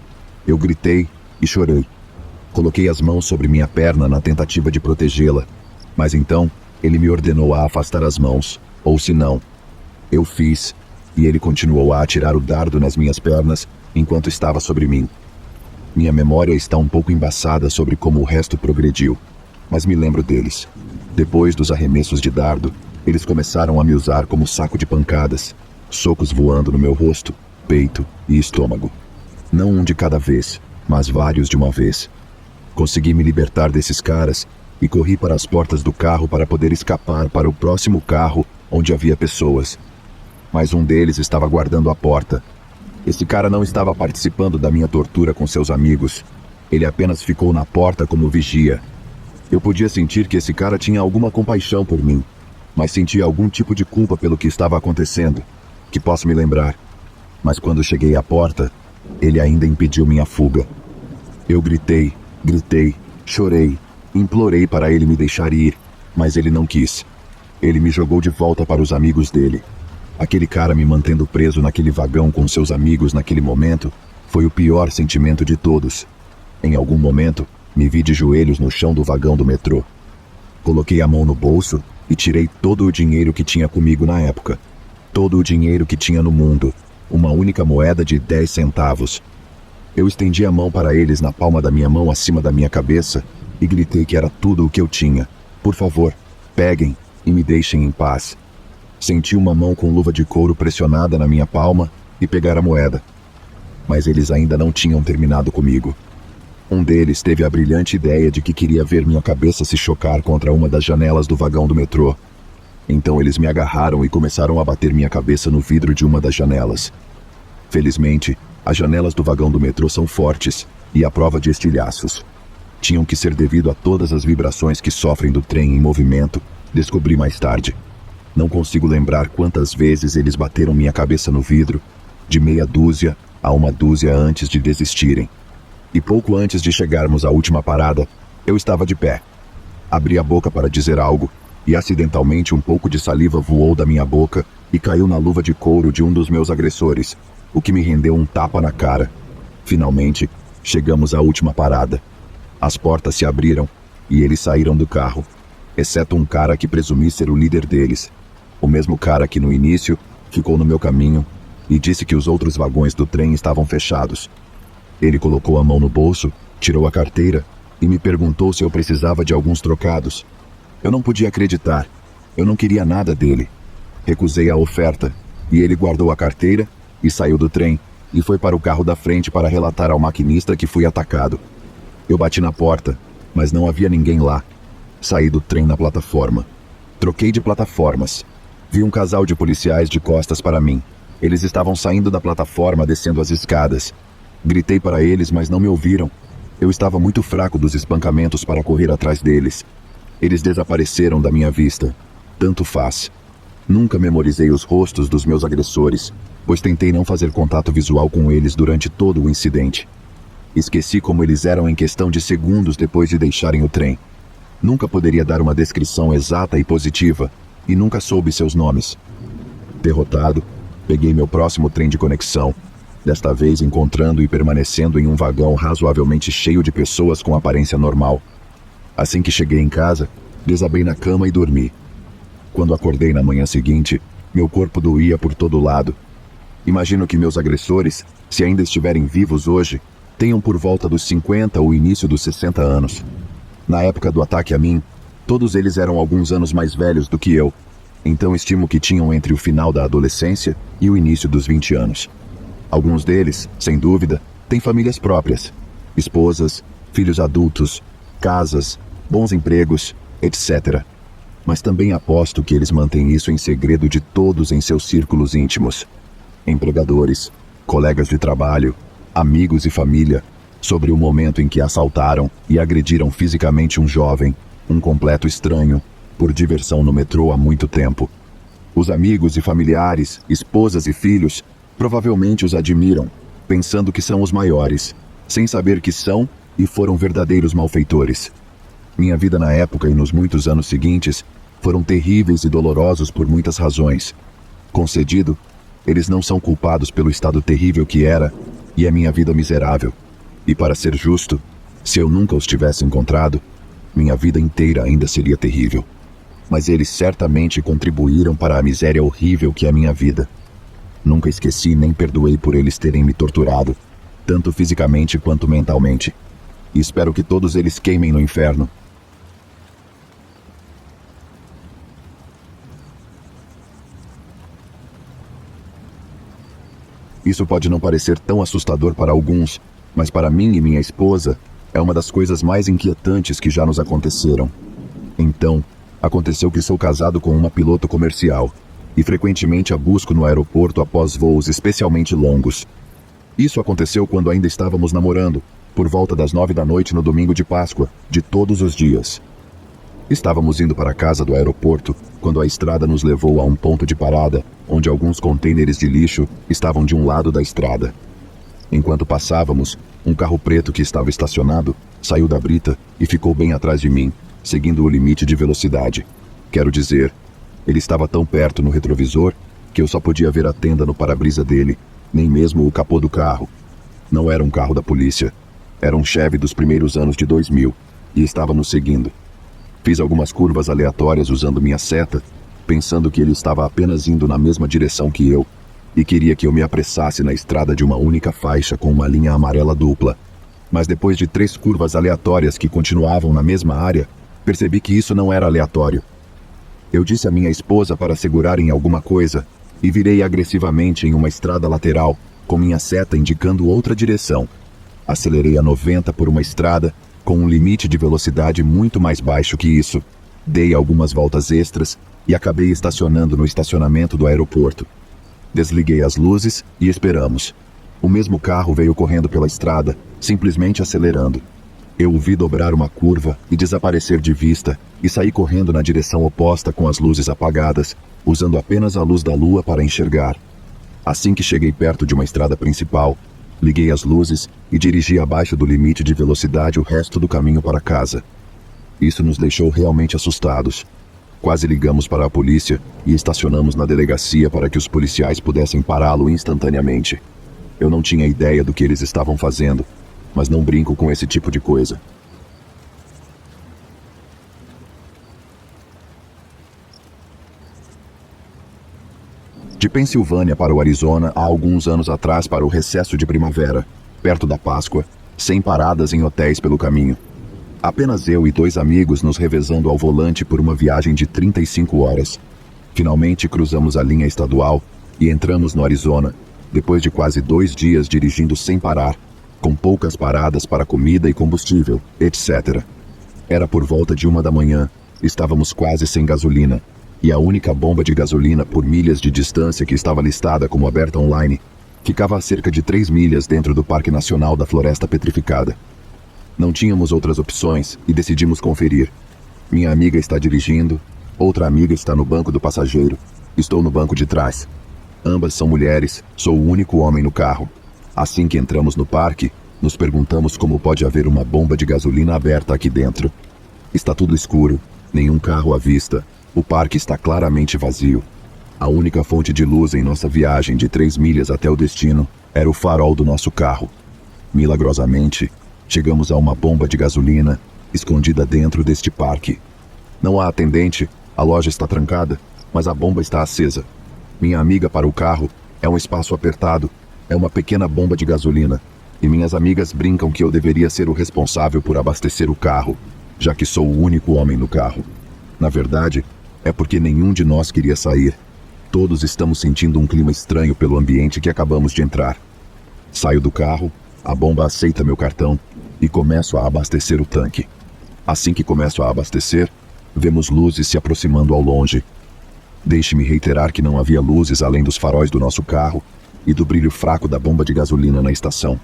Speaker 1: Eu gritei e chorei. Coloquei as mãos sobre minha perna na tentativa de protegê-la, mas então ele me ordenou a afastar as mãos, ou se não. Eu fiz, e ele continuou a atirar o dardo nas minhas pernas enquanto estava sobre mim. Minha memória está um pouco embaçada sobre como o resto progrediu, mas me lembro deles. Depois dos arremessos de dardo, eles começaram a me usar como saco de pancadas, socos voando no meu rosto, peito e estômago. Não um de cada vez, mas vários de uma vez. Consegui me libertar desses caras e corri para as portas do carro para poder escapar para o próximo carro onde havia pessoas. Mas um deles estava guardando a porta. Esse cara não estava participando da minha tortura com seus amigos. Ele apenas ficou na porta como vigia. Eu podia sentir que esse cara tinha alguma compaixão por mim, mas sentia algum tipo de culpa pelo que estava acontecendo, que posso me lembrar. Mas quando cheguei à porta, ele ainda impediu minha fuga. Eu gritei, chorei, implorei para ele me deixar ir, mas ele não quis. Ele me jogou de volta para os amigos dele. Aquele cara me mantendo preso naquele vagão com seus amigos naquele momento foi o pior sentimento de todos. Em algum momento, me vi de joelhos no chão do vagão do metrô. Coloquei a mão no bolso e tirei todo o dinheiro que tinha comigo na época. Todo o dinheiro que tinha no mundo. Uma única moeda de 10 centavos. Eu estendi a mão para eles na palma da minha mão acima da minha cabeça e gritei que era tudo o que eu tinha. Por favor, peguem e me deixem em paz. Senti uma mão com luva de couro pressionada na minha palma e pegar a moeda. Mas eles ainda não tinham terminado comigo. Um deles teve a brilhante ideia de que queria ver minha cabeça se chocar contra uma das janelas do vagão do metrô. Então eles me agarraram e começaram a bater minha cabeça no vidro de uma das janelas. Felizmente, as janelas do vagão do metrô são fortes e à prova de estilhaços. Tinham que ser devido a todas as vibrações que sofrem do trem em movimento, descobri mais tarde. Não consigo lembrar quantas vezes eles bateram minha cabeça no vidro, de meia dúzia a uma dúzia antes de desistirem. E pouco antes de chegarmos à última parada, eu estava de pé. Abri a boca para dizer algo, e acidentalmente um pouco de saliva voou da minha boca e caiu na luva de couro de um dos meus agressores, o que me rendeu um tapa na cara. Finalmente, chegamos à última parada. As portas se abriram e eles saíram do carro, exceto um cara que presumi ser o líder deles. O mesmo cara que no início ficou no meu caminho e disse que os outros vagões do trem estavam fechados. Ele colocou a mão no bolso, tirou a carteira e me perguntou se eu precisava de alguns trocados. Eu não podia acreditar. Eu não queria nada dele. Recusei a oferta e ele guardou a carteira e saiu do trem e foi para o carro da frente para relatar ao maquinista que fui atacado. Eu bati na porta, mas não havia ninguém lá. Saí do trem na plataforma. Troquei de plataformas. Vi um casal de policiais de costas para mim. Eles estavam saindo da plataforma, descendo as escadas. Gritei para eles, mas não me ouviram. Eu estava muito fraco dos espancamentos para correr atrás deles. Eles desapareceram da minha vista. Tanto faz. Nunca memorizei os rostos dos meus agressores, pois tentei não fazer contato visual com eles durante todo o incidente. Esqueci como eles eram em questão de segundos depois de deixarem o trem. Nunca poderia dar uma descrição exata e positiva, e nunca soube seus nomes. Derrotado, peguei meu próximo trem de conexão, desta vez encontrando e permanecendo em um vagão razoavelmente cheio de pessoas com aparência normal. Assim que cheguei em casa, desabei na cama e dormi. Quando acordei na manhã seguinte, meu corpo doía por todo lado. Imagino que meus agressores, se ainda estiverem vivos hoje, tenham por volta dos 50 ou início dos 60 anos. Na época do ataque a mim, todos eles eram alguns anos mais velhos do que eu, então estimo que tinham entre o final da adolescência e o início dos 20 anos. Alguns deles, sem dúvida, têm famílias próprias, esposas, filhos adultos, casas, bons empregos, etc. Mas também aposto que eles mantêm isso em segredo de todos em seus círculos íntimos. Empregadores, colegas de trabalho, amigos e família, sobre o momento em que assaltaram e agrediram fisicamente um jovem, um completo estranho, por diversão no metrô há muito tempo. Os amigos e familiares, esposas e filhos, provavelmente os admiram, pensando que são os maiores, sem saber que são e foram verdadeiros malfeitores. Minha vida na época e nos muitos anos seguintes foram terríveis e dolorosos por muitas razões. Concedido, eles não são culpados pelo estado terrível que era e a minha vida miserável. E para ser justo, se eu nunca os tivesse encontrado, minha vida inteira ainda seria terrível. Mas eles certamente contribuíram para a miséria horrível que é a minha vida. Nunca esqueci nem perdoei por eles terem me torturado, tanto fisicamente quanto mentalmente. E espero que todos eles queimem no inferno. Isso pode não parecer tão assustador para alguns, mas para mim e minha esposa, é uma das coisas mais inquietantes que já nos aconteceram. Então, aconteceu que sou casado com uma piloto comercial, e frequentemente a busco no aeroporto após voos especialmente longos. Isso aconteceu quando ainda estávamos namorando, por volta das 9 da noite no domingo de Páscoa, de todos os dias. Estávamos indo para a casa do aeroporto, quando a estrada nos levou a um ponto de parada, onde alguns contêineres de lixo estavam de um lado da estrada. Enquanto passávamos, um carro preto que estava estacionado saiu da brita e ficou bem atrás de mim, seguindo o limite de velocidade. Quero dizer, ele estava tão perto no retrovisor que eu só podia ver a tenda no para-brisa dele, nem mesmo o capô do carro. Não era um carro da polícia. Era um Chevy dos primeiros anos de 2000 e estava nos seguindo. Fiz algumas curvas aleatórias usando minha seta, pensando que ele estava apenas indo na mesma direção que eu e queria que eu me apressasse na estrada de uma única faixa com uma linha amarela dupla. Mas depois de 3 curvas aleatórias que continuavam na mesma área, percebi que isso não era aleatório. Eu disse à minha esposa para segurar em alguma coisa e virei agressivamente em uma estrada lateral, com minha seta indicando outra direção. Acelerei a 90 por uma estrada com um limite de velocidade muito mais baixo que isso. Dei algumas voltas extras e acabei estacionando no estacionamento do aeroporto. Desliguei as luzes e esperamos. O mesmo carro veio correndo pela estrada, simplesmente acelerando. Eu o vi dobrar uma curva e desaparecer de vista, e saí correndo na direção oposta com as luzes apagadas, usando apenas a luz da lua para enxergar. Assim que cheguei perto de uma estrada principal, liguei as luzes e dirigi abaixo do limite de velocidade o resto do caminho para casa. Isso nos deixou realmente assustados. Quase ligamos para a polícia e estacionamos na delegacia para que os policiais pudessem pará-lo instantaneamente. Eu não tinha ideia do que eles estavam fazendo, mas não brinco com esse tipo de coisa. De Pensilvânia para o Arizona há alguns anos atrás para o recesso de primavera, perto da Páscoa, sem paradas em hotéis pelo caminho. Apenas eu e 2 amigos nos revezando ao volante por uma viagem de 35 horas. Finalmente cruzamos a linha estadual e entramos no Arizona, depois de quase 2 dias dirigindo sem parar, com poucas paradas para comida e combustível, etc. Era por volta de 1 da manhã, estávamos quase sem gasolina. E a única bomba de gasolina por milhas de distância que estava listada como aberta online ficava a cerca de 3 milhas dentro do Parque Nacional da Floresta Petrificada. Não tínhamos outras opções e decidimos conferir. Minha amiga está dirigindo, outra amiga está no banco do passageiro, estou no banco de trás. Ambas são mulheres, sou o único homem no carro. Assim que entramos no parque, nos perguntamos como pode haver uma bomba de gasolina aberta aqui dentro. Está tudo escuro, nenhum carro à vista, o parque está claramente vazio. A única fonte de luz em nossa viagem de 3 milhas até o destino era o farol do nosso carro. Milagrosamente, chegamos a uma bomba de gasolina escondida dentro deste parque. Não há atendente, a loja está trancada, mas a bomba está acesa. Minha amiga para o carro, é um espaço apertado, é uma pequena bomba de gasolina, e minhas amigas brincam que eu deveria ser o responsável por abastecer o carro, já que sou o único homem no carro. Na verdade, é porque nenhum de nós queria sair. Todos estamos sentindo um clima estranho pelo ambiente que acabamos de entrar. Saio do carro, a bomba aceita meu cartão e começo a abastecer o tanque. Assim que começo a abastecer, vemos luzes se aproximando ao longe. Deixe-me reiterar que não havia luzes além dos faróis do nosso carro e do brilho fraco da bomba de gasolina na estação.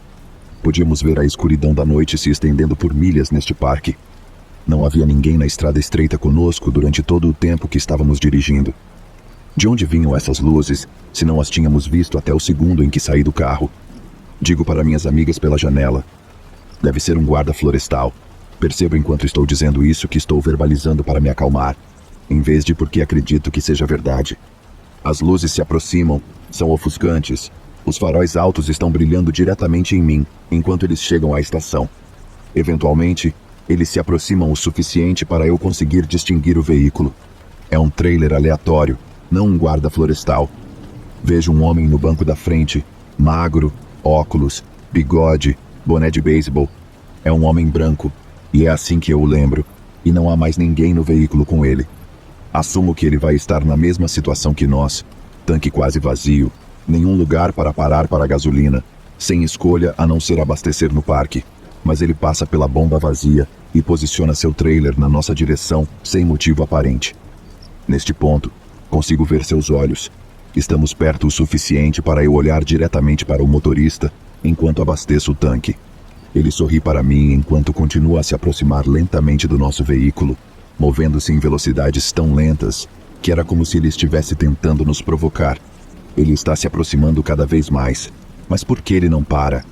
Speaker 1: Podíamos ver a escuridão da noite se estendendo por milhas neste parque. Não havia ninguém na estrada estreita conosco durante todo o tempo que estávamos dirigindo. De onde vinham essas luzes, se não as tínhamos visto até o segundo em que saí do carro? Digo para minhas amigas pela janela. Deve ser um guarda florestal. Percebo enquanto estou dizendo isso que estou verbalizando para me acalmar, em vez de porque acredito que seja verdade. As luzes se aproximam, são ofuscantes. Os faróis altos estão brilhando diretamente em mim, enquanto eles chegam à estação. Eventualmente, eles se aproximam o suficiente para eu conseguir distinguir o veículo. É um trailer aleatório, não um guarda florestal. Vejo um homem no banco da frente, magro, óculos, bigode, boné de beisebol. É um homem branco, e é assim que eu o lembro, e não há mais ninguém no veículo com ele. Assumo que ele vai estar na mesma situação que nós, tanque quase vazio, nenhum lugar para parar para gasolina, sem escolha a não ser abastecer no parque. Mas ele passa pela bomba vazia e posiciona seu trailer na nossa direção sem motivo aparente. Neste ponto, consigo ver seus olhos. Estamos perto o suficiente para eu olhar diretamente para o motorista enquanto abasteço o tanque. Ele sorri para mim enquanto continua a se aproximar lentamente do nosso veículo, movendo-se em velocidades tão lentas que era como se ele estivesse tentando nos provocar. Ele está se aproximando cada vez mais. Mas por que ele não para?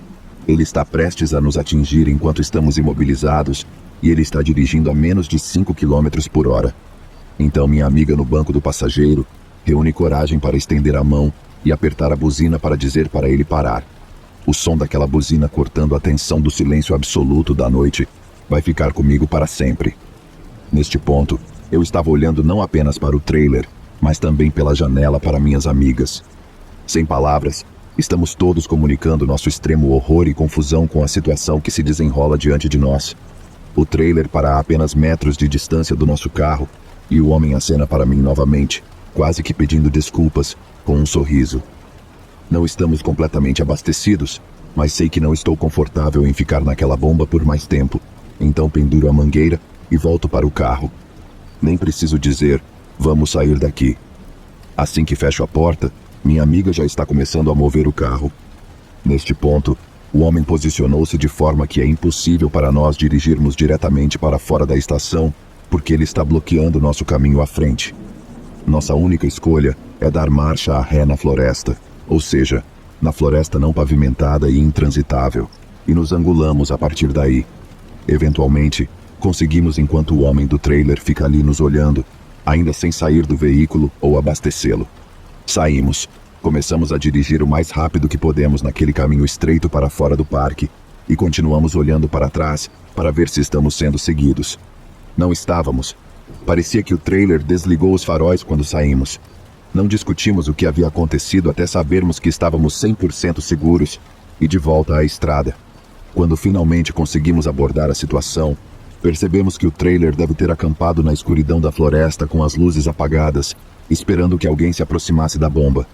Speaker 1: Ele está prestes a nos atingir enquanto estamos imobilizados e ele está dirigindo a menos de 5 km por hora. Então minha amiga no banco do passageiro reúne coragem para estender a mão e apertar a buzina para dizer para ele parar. O som daquela buzina cortando a tensão do silêncio absoluto da noite vai ficar comigo para sempre. Neste ponto, eu estava olhando não apenas para o trailer, mas também pela janela para minhas amigas. Sem palavras, estamos todos comunicando nosso extremo horror e confusão com a situação que se desenrola diante de nós. O trailer para a apenas metros de distância do nosso carro, e o homem acena para mim novamente, quase que pedindo desculpas, com um sorriso. Não estamos completamente abastecidos, mas sei que não estou confortável em ficar naquela bomba por mais tempo. Então penduro a mangueira e volto para o carro. Nem preciso dizer, vamos sair daqui. Assim que fecho a porta, minha amiga já está começando a mover o carro. Neste ponto, o homem posicionou-se de forma que é impossível para nós dirigirmos diretamente para fora da estação, porque ele está bloqueando nosso caminho à frente. Nossa única escolha é dar marcha a ré na floresta, ou seja, na floresta não pavimentada e intransitável, e nos angulamos a partir daí. Eventualmente, conseguimos enquanto o homem do trailer fica ali nos olhando, ainda sem sair do veículo ou abastecê-lo. Saímos. Começamos a dirigir o mais rápido que podemos naquele caminho estreito para fora do parque, e continuamos olhando para trás para ver se estamos sendo seguidos. Não estávamos. Parecia que o trailer desligou os faróis quando saímos. Não discutimos o que havia acontecido até sabermos que estávamos 100% seguros e de volta à estrada. Quando finalmente conseguimos abordar a situação, percebemos que o trailer deve ter acampado na escuridão da floresta com as luzes apagadas, esperando que alguém se aproximasse da bomba.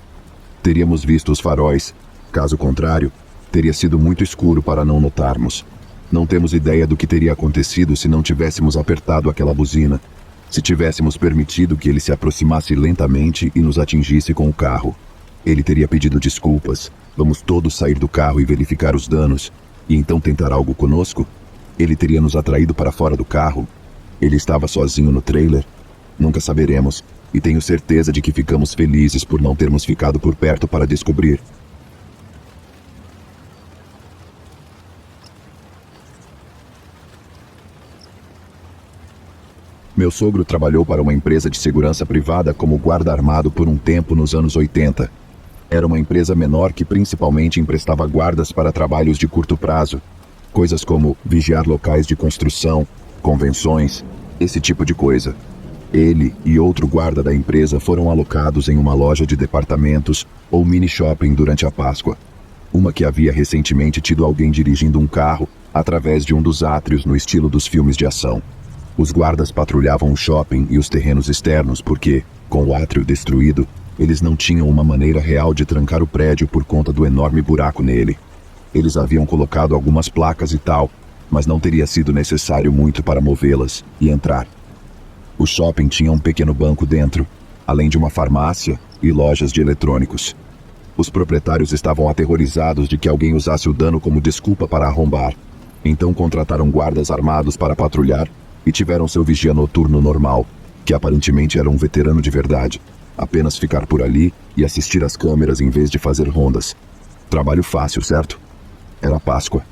Speaker 1: Teríamos visto os faróis. Caso contrário, teria sido muito escuro para não notarmos. Não temos ideia do que teria acontecido se não tivéssemos apertado aquela buzina. Se tivéssemos permitido que ele se aproximasse lentamente e nos atingisse com o carro. Ele teria pedido desculpas. Vamos todos sair do carro e verificar os danos, e então tentar algo conosco? Ele teria nos atraído para fora do carro? Ele estava sozinho no trailer? Nunca saberemos, e tenho certeza de que ficamos felizes por não termos ficado por perto para descobrir. Meu sogro trabalhou para uma empresa de segurança privada como guarda armado por um tempo nos anos 80. Era uma empresa menor que principalmente emprestava guardas para trabalhos de curto prazo. Coisas como vigiar locais de construção, convenções, esse tipo de coisa. Ele e outro guarda da empresa foram alocados em uma loja de departamentos ou mini shopping durante a Páscoa. Uma que havia recentemente tido alguém dirigindo um carro através de um dos átrios no estilo dos filmes de ação. Os guardas patrulhavam o shopping e os terrenos externos porque, com o átrio destruído, eles não tinham uma maneira real de trancar o prédio por conta do enorme buraco nele. Eles haviam colocado algumas placas e tal, mas não teria sido necessário muito para movê-las e entrar. O shopping tinha um pequeno banco dentro, além de uma farmácia e lojas de eletrônicos. Os proprietários estavam aterrorizados de que alguém usasse o dano como desculpa para arrombar. Então contrataram guardas armados para patrulhar e tiveram seu vigia noturno normal, que aparentemente era um veterano de verdade, apenas ficar por ali e assistir às câmeras em vez de fazer rondas. Trabalho fácil, certo? Era Páscoa.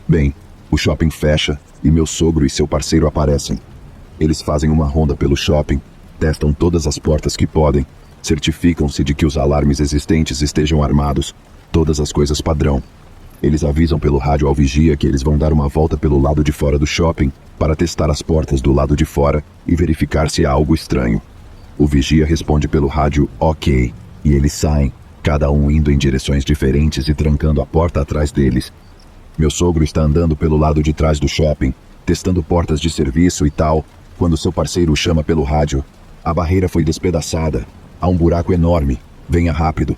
Speaker 1: Bem, o shopping fecha e meu sogro e seu parceiro aparecem. Eles fazem uma ronda pelo shopping, testam todas as portas que podem, certificam-se de que os alarmes existentes estejam armados, todas as coisas padrão. Eles avisam pelo rádio ao vigia que eles vão dar uma volta pelo lado de fora do shopping para testar as portas do lado de fora e verificar se há algo estranho. O vigia responde pelo rádio OK, e eles saem, cada um indo em direções diferentes e trancando a porta atrás deles. Meu sogro está andando pelo lado de trás do shopping, testando portas de serviço e tal, quando seu parceiro o chama pelo rádio. A barreira foi despedaçada. Há um buraco enorme. Venha rápido.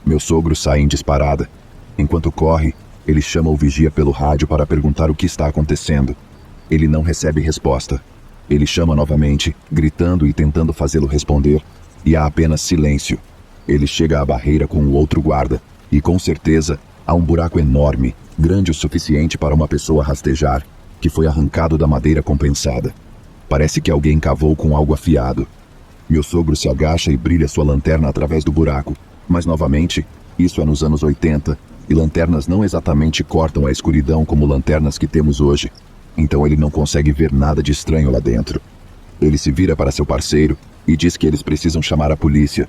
Speaker 1: Meu sogro sai em disparada. Enquanto corre, ele chama o vigia pelo rádio para perguntar o que está acontecendo. Ele não recebe resposta. Ele chama novamente, gritando e tentando fazê-lo responder, e há apenas silêncio. Ele chega à barreira com o outro guarda, e com certeza há um buraco enorme, grande o suficiente para uma pessoa rastejar, que foi arrancado da madeira compensada. Parece que alguém cavou com algo afiado. Meu sogro se agacha e brilha sua lanterna através do buraco, mas novamente, isso é nos anos 80, e lanternas não exatamente cortam a escuridão como lanternas que temos hoje. Então ele não consegue ver nada de estranho lá dentro. Ele se vira para seu parceiro e diz que eles precisam chamar a polícia.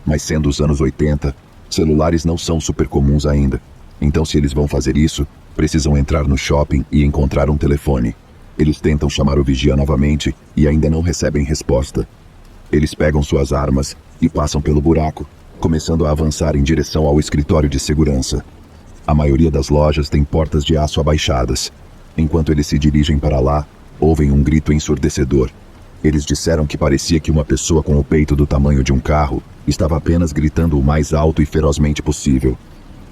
Speaker 1: Mas sendo os anos 80, celulares não são super comuns ainda. Então se eles vão fazer isso, precisam entrar no shopping e encontrar um telefone. Eles tentam chamar o vigia novamente e ainda não recebem resposta. Eles pegam suas armas e passam pelo buraco, começando a avançar em direção ao escritório de segurança. A maioria das lojas tem portas de aço abaixadas. Enquanto eles se dirigem para lá, ouvem um grito ensurdecedor. Eles disseram que parecia que uma pessoa com o peito do tamanho de um carro estava apenas gritando o mais alto e ferozmente possível.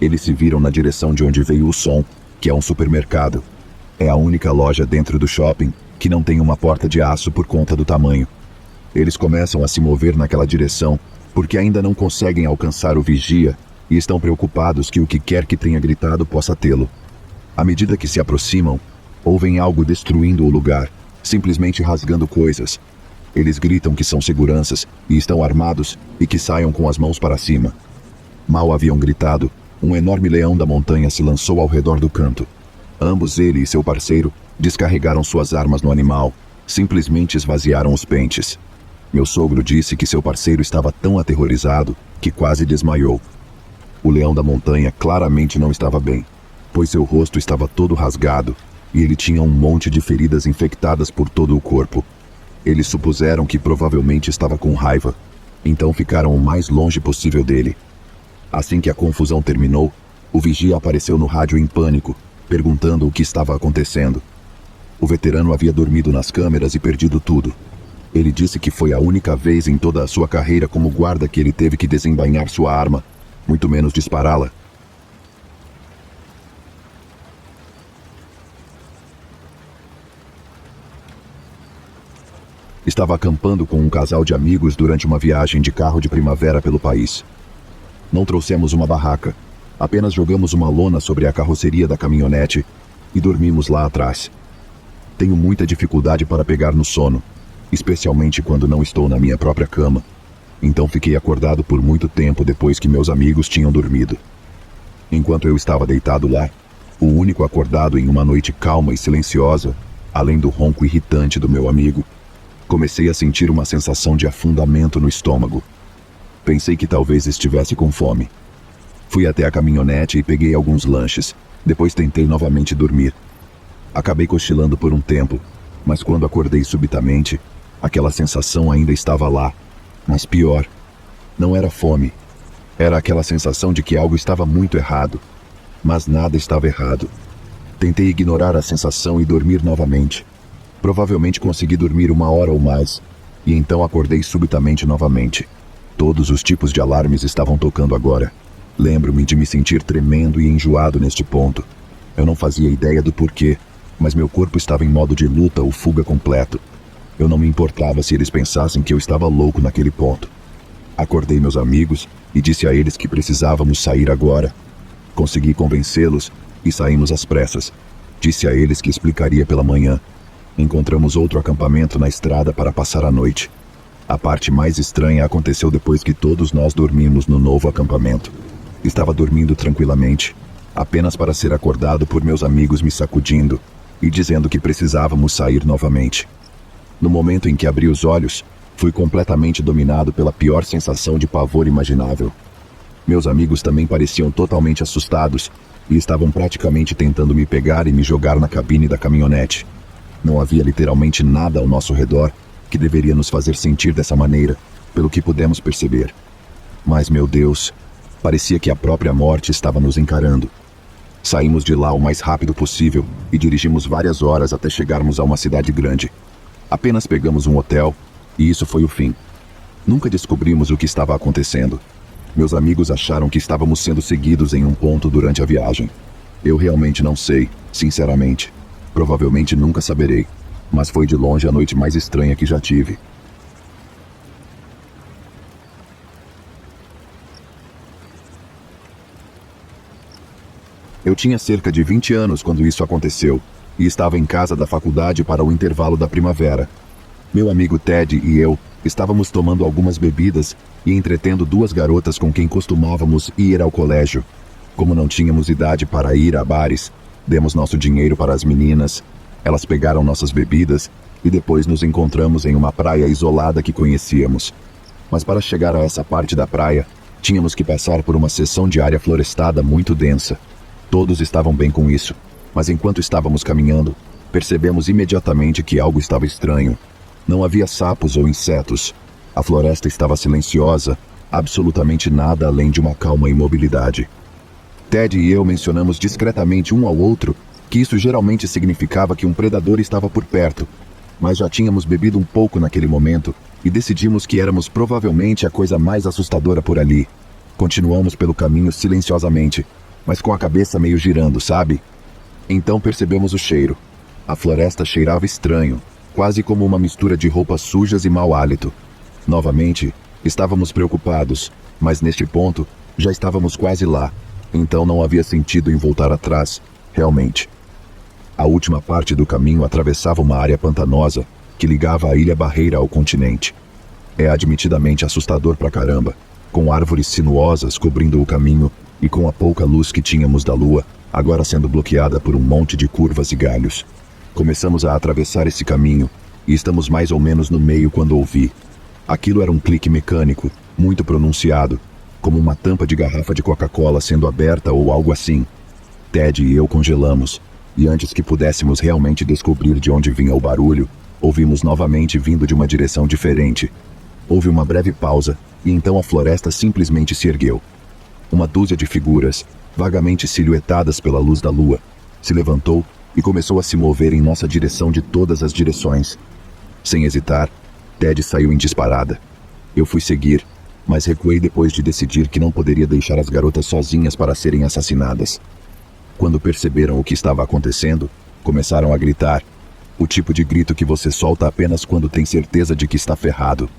Speaker 1: Eles se viram na direção de onde veio o som, que é um supermercado. É a única loja dentro do shopping que não tem uma porta de aço por conta do tamanho. Eles começam a se mover naquela direção porque ainda não conseguem alcançar o vigia e estão preocupados que o que quer que tenha gritado possa tê-lo. À medida que se aproximam, ouvem algo destruindo o lugar, simplesmente rasgando coisas. Eles gritam que são seguranças e estão armados e que saiam com as mãos para cima. Mal haviam gritado, um enorme leão da montanha se lançou ao redor do canto. Ambos, ele e seu parceiro, descarregaram suas armas no animal, simplesmente esvaziaram os pentes. Meu sogro disse que seu parceiro estava tão aterrorizado que quase desmaiou. O leão da montanha claramente não estava bem, pois seu rosto estava todo rasgado e ele tinha um monte de feridas infectadas por todo o corpo. Eles supuseram que provavelmente estava com raiva, então ficaram o mais longe possível dele. Assim que a confusão terminou, o vigia apareceu no rádio em pânico, perguntando o que estava acontecendo. O veterano havia dormido nas câmeras e perdido tudo. Ele disse que foi a única vez em toda a sua carreira como guarda que ele teve que desembainhar sua arma, muito menos dispará-la. Estava acampando com um casal de amigos durante uma viagem de carro de primavera pelo país. Não trouxemos uma barraca, apenas jogamos uma lona sobre a carroceria da caminhonete e dormimos lá atrás. Tenho muita dificuldade para pegar no sono, especialmente quando não estou na minha própria cama. Então fiquei acordado por muito tempo depois que meus amigos tinham dormido. Enquanto eu estava deitado lá, o único acordado em uma noite calma e silenciosa, além do ronco irritante do meu amigo, comecei a sentir uma sensação de afundamento no estômago. Pensei que talvez estivesse com fome. Fui até a caminhonete e peguei alguns lanches. Depois tentei novamente dormir. Acabei cochilando por um tempo, mas quando acordei subitamente, aquela sensação ainda estava lá. Mas pior, não era fome. Era aquela sensação de que algo estava muito errado. Mas nada estava errado. Tentei ignorar a sensação e dormir novamente. Provavelmente consegui dormir 1 hora ou mais, e então acordei subitamente novamente. Todos os tipos de alarmes estavam tocando agora. Lembro-me de me sentir tremendo e enjoado neste ponto. Eu não fazia ideia do porquê, mas meu corpo estava em modo de luta ou fuga completo. Eu não me importava se eles pensassem que eu estava louco naquele ponto. Acordei meus amigos e disse a eles que precisávamos sair agora. Consegui convencê-los e saímos às pressas. Disse a eles que explicaria pela manhã. Encontramos outro acampamento na estrada para passar a noite. A parte mais estranha aconteceu depois que todos nós dormimos no novo acampamento. Estava dormindo tranquilamente, apenas para ser acordado por meus amigos me sacudindo e dizendo que precisávamos sair novamente. No momento em que abri os olhos, fui completamente dominado pela pior sensação de pavor imaginável. Meus amigos também pareciam totalmente assustados e estavam praticamente tentando me pegar e me jogar na cabine da caminhonete. Não havia literalmente nada ao nosso redor que deveria nos fazer sentir dessa maneira, pelo que pudemos perceber. Mas, meu Deus, parecia que a própria morte estava nos encarando. Saímos de lá o mais rápido possível e dirigimos várias horas até chegarmos a uma cidade grande. Apenas pegamos um hotel e isso foi o fim. Nunca descobrimos o que estava acontecendo. Meus amigos acharam que estávamos sendo seguidos em um ponto durante a viagem. Eu realmente não sei, sinceramente. Provavelmente nunca saberei, mas foi de longe a noite mais estranha que já tive. Eu tinha cerca de 20 anos quando isso aconteceu, e estava em casa da faculdade para o intervalo da primavera. Meu amigo Ted e eu estávamos tomando algumas bebidas e entretendo 2 garotas com quem costumávamos ir ao colégio. Como não tínhamos idade para ir a bares, demos nosso dinheiro para as meninas, elas pegaram nossas bebidas e depois nos encontramos em uma praia isolada que conhecíamos. Mas para chegar a essa parte da praia, tínhamos que passar por uma seção de área florestada muito densa. Todos estavam bem com isso, mas enquanto estávamos caminhando, percebemos imediatamente que algo estava estranho. Não havia sapos ou insetos. A floresta estava silenciosa, absolutamente nada além de uma calma imobilidade. Ted e eu mencionamos discretamente um ao outro que isso geralmente significava que um predador estava por perto, mas já tínhamos bebido um pouco naquele momento e decidimos que éramos provavelmente a coisa mais assustadora por ali. Continuamos pelo caminho silenciosamente, mas com a cabeça meio girando, sabe? Então percebemos o cheiro. A floresta cheirava estranho, quase como uma mistura de roupas sujas e mau hálito. Novamente, estávamos preocupados, mas neste ponto, já estávamos quase lá, então não havia sentido em voltar atrás, realmente. A última parte do caminho atravessava uma área pantanosa que ligava a Ilha Barreira ao continente. É admitidamente assustador pra caramba, com árvores sinuosas cobrindo o caminho e com a pouca luz que tínhamos da lua, agora sendo bloqueada por um monte de curvas e galhos. Começamos a atravessar esse caminho e estamos mais ou menos no meio quando ouvi. Aquilo era um clique mecânico, muito pronunciado, como uma tampa de garrafa de Coca-Cola sendo aberta ou algo assim. Ted e eu congelamos, e antes que pudéssemos realmente descobrir de onde vinha o barulho, ouvimos novamente vindo de uma direção diferente. Houve uma breve pausa, e então a floresta simplesmente se ergueu. Uma dúzia de figuras, vagamente silhuetadas pela luz da lua, se levantou e começou a se mover em nossa direção de todas as direções. Sem hesitar, Ted saiu em disparada. Eu fui seguir, mas recuei depois de decidir que não poderia deixar as garotas sozinhas para serem assassinadas. Quando perceberam o que estava acontecendo, começaram a gritar. O tipo de grito que você solta apenas quando tem certeza de que está ferrado.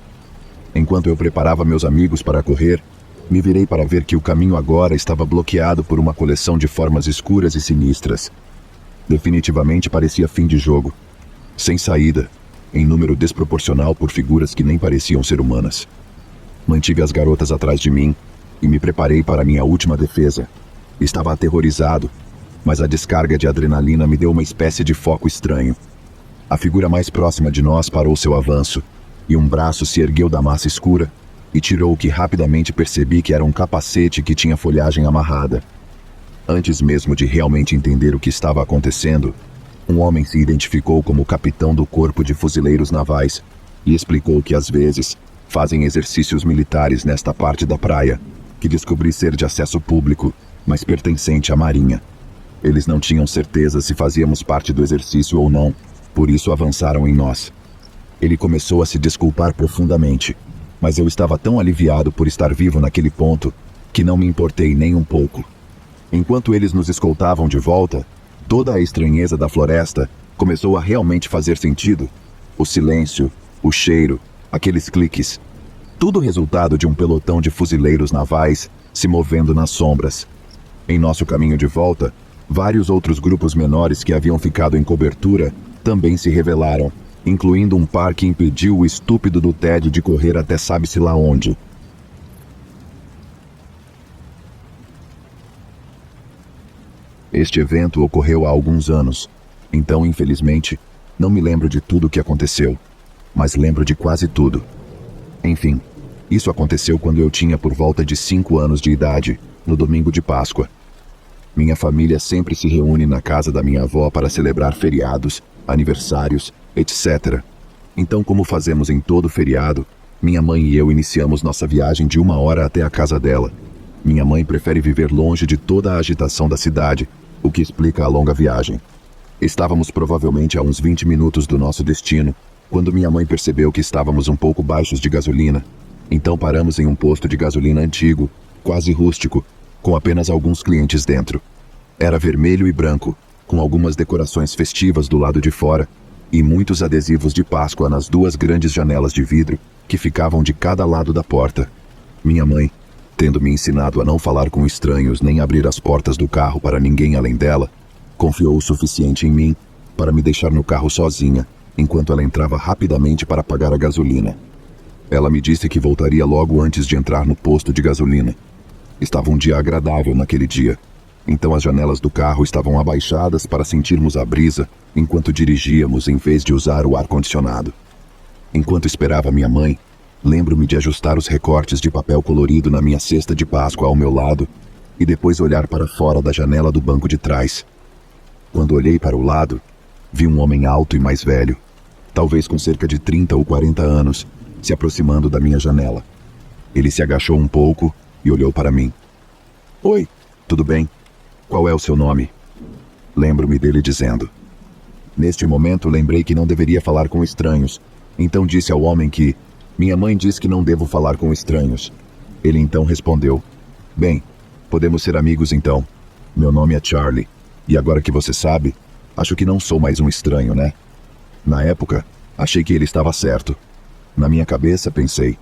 Speaker 1: Enquanto eu preparava meus amigos para correr, me virei para ver que o caminho agora estava bloqueado por uma coleção de formas escuras e sinistras. Definitivamente parecia fim de jogo. Sem saída, em número desproporcional por figuras que nem pareciam ser humanas. Mantive as garotas atrás de mim e me preparei para minha última defesa. Estava aterrorizado, mas a descarga de adrenalina me deu uma espécie de foco estranho. A figura mais próxima de nós parou seu avanço, e um braço se ergueu da massa escura e tirou o que rapidamente percebi que era um capacete que tinha folhagem amarrada. Antes mesmo de realmente entender o que estava acontecendo, um homem se identificou como o capitão do Corpo de Fuzileiros Navais e explicou que às vezes fazem exercícios militares nesta parte da praia, que descobri ser de acesso público, mas pertencente à Marinha. Eles não tinham certeza se fazíamos parte do exercício ou não, por isso avançaram em nós. Ele começou a se desculpar profundamente, mas eu estava tão aliviado por estar vivo naquele ponto que não me importei nem um pouco. Enquanto eles nos escoltavam de volta, toda a estranheza da floresta começou a realmente fazer sentido. O silêncio, o cheiro, aqueles cliques. Tudo resultado de um pelotão de fuzileiros navais se movendo nas sombras. Em nosso caminho de volta, vários outros grupos menores que haviam ficado em cobertura também se revelaram, incluindo um par que impediu o estúpido do Ted de correr até sabe-se lá onde. Este evento ocorreu há alguns anos, então, infelizmente, não me lembro de tudo o que aconteceu, mas lembro de quase tudo. Enfim, isso aconteceu quando eu tinha por volta de 5 anos de idade, no domingo de Páscoa. Minha família sempre se reúne na casa da minha avó para celebrar feriados, aniversários, etc. Então, como fazemos em todo feriado, minha mãe e eu iniciamos nossa viagem de 1 hora até a casa dela. Minha mãe prefere viver longe de toda a agitação da cidade, o que explica a longa viagem. Estávamos provavelmente a uns 20 minutos do nosso destino, quando minha mãe percebeu que estávamos um pouco baixos de gasolina. Então paramos em um posto de gasolina antigo, quase rústico, com apenas alguns clientes dentro. Era vermelho e branco, com algumas decorações festivas do lado de fora, e muitos adesivos de Páscoa nas 2 grandes janelas de vidro que ficavam de cada lado da porta. Minha mãe, tendo me ensinado a não falar com estranhos nem abrir as portas do carro para ninguém além dela, confiou o suficiente em mim para me deixar no carro sozinha, enquanto ela entrava rapidamente para pagar a gasolina. Ela me disse que voltaria logo antes de entrar no posto de gasolina. Estava um dia agradável naquele dia, então as janelas do carro estavam abaixadas para sentirmos a brisa enquanto dirigíamos em vez de usar o ar-condicionado. Enquanto esperava minha mãe, lembro-me de ajustar os recortes de papel colorido na minha cesta de Páscoa ao meu lado e depois olhar para fora da janela do banco de trás. Quando olhei para o lado, vi um homem alto e mais velho, talvez com cerca de 30 ou 40 anos, se aproximando da minha janela. Ele se agachou um pouco e olhou para mim. "Oi, tudo bem? Qual é o seu nome?" Lembro-me dele dizendo. Neste momento, lembrei que não deveria falar com estranhos, então disse ao homem que minha mãe diz que não devo falar com estranhos. Ele então respondeu: "Bem, podemos ser amigos então. Meu nome é Charlie, e agora que você sabe, acho que não sou mais um estranho, né?" Na época, achei que ele estava certo. Na minha cabeça, pensei,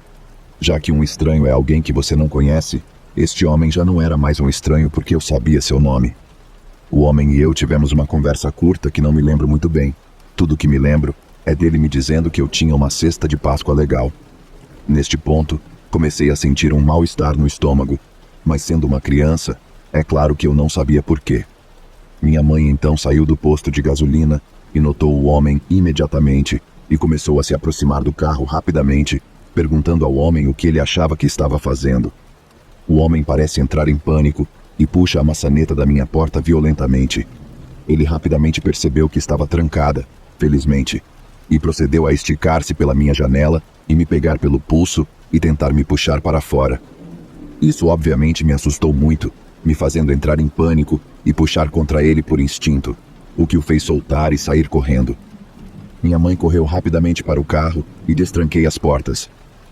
Speaker 1: já que um estranho é alguém que você não conhece, este homem já não era mais um estranho porque eu sabia seu nome. O homem e eu tivemos uma conversa curta que não me lembro muito bem. Tudo que me lembro é dele me dizendo que eu tinha uma cesta de Páscoa legal. Neste ponto, comecei a sentir um mal-estar no estômago, mas sendo uma criança, é claro que eu não sabia por quê. Minha mãe então saiu do posto de gasolina e notou o homem imediatamente e começou a se aproximar do carro rapidamente, perguntando ao homem o que ele achava que estava fazendo. O homem parece entrar em pânico e puxa a maçaneta da minha porta violentamente. Ele rapidamente percebeu que estava trancada, felizmente, e procedeu a esticar-se pela minha janela e me pegar pelo pulso e tentar me puxar para fora. Isso obviamente me assustou muito, me fazendo entrar em pânico e puxar contra ele por instinto, o que o fez soltar e sair correndo. Minha mãe correu rapidamente para o carro e destranquei as portas.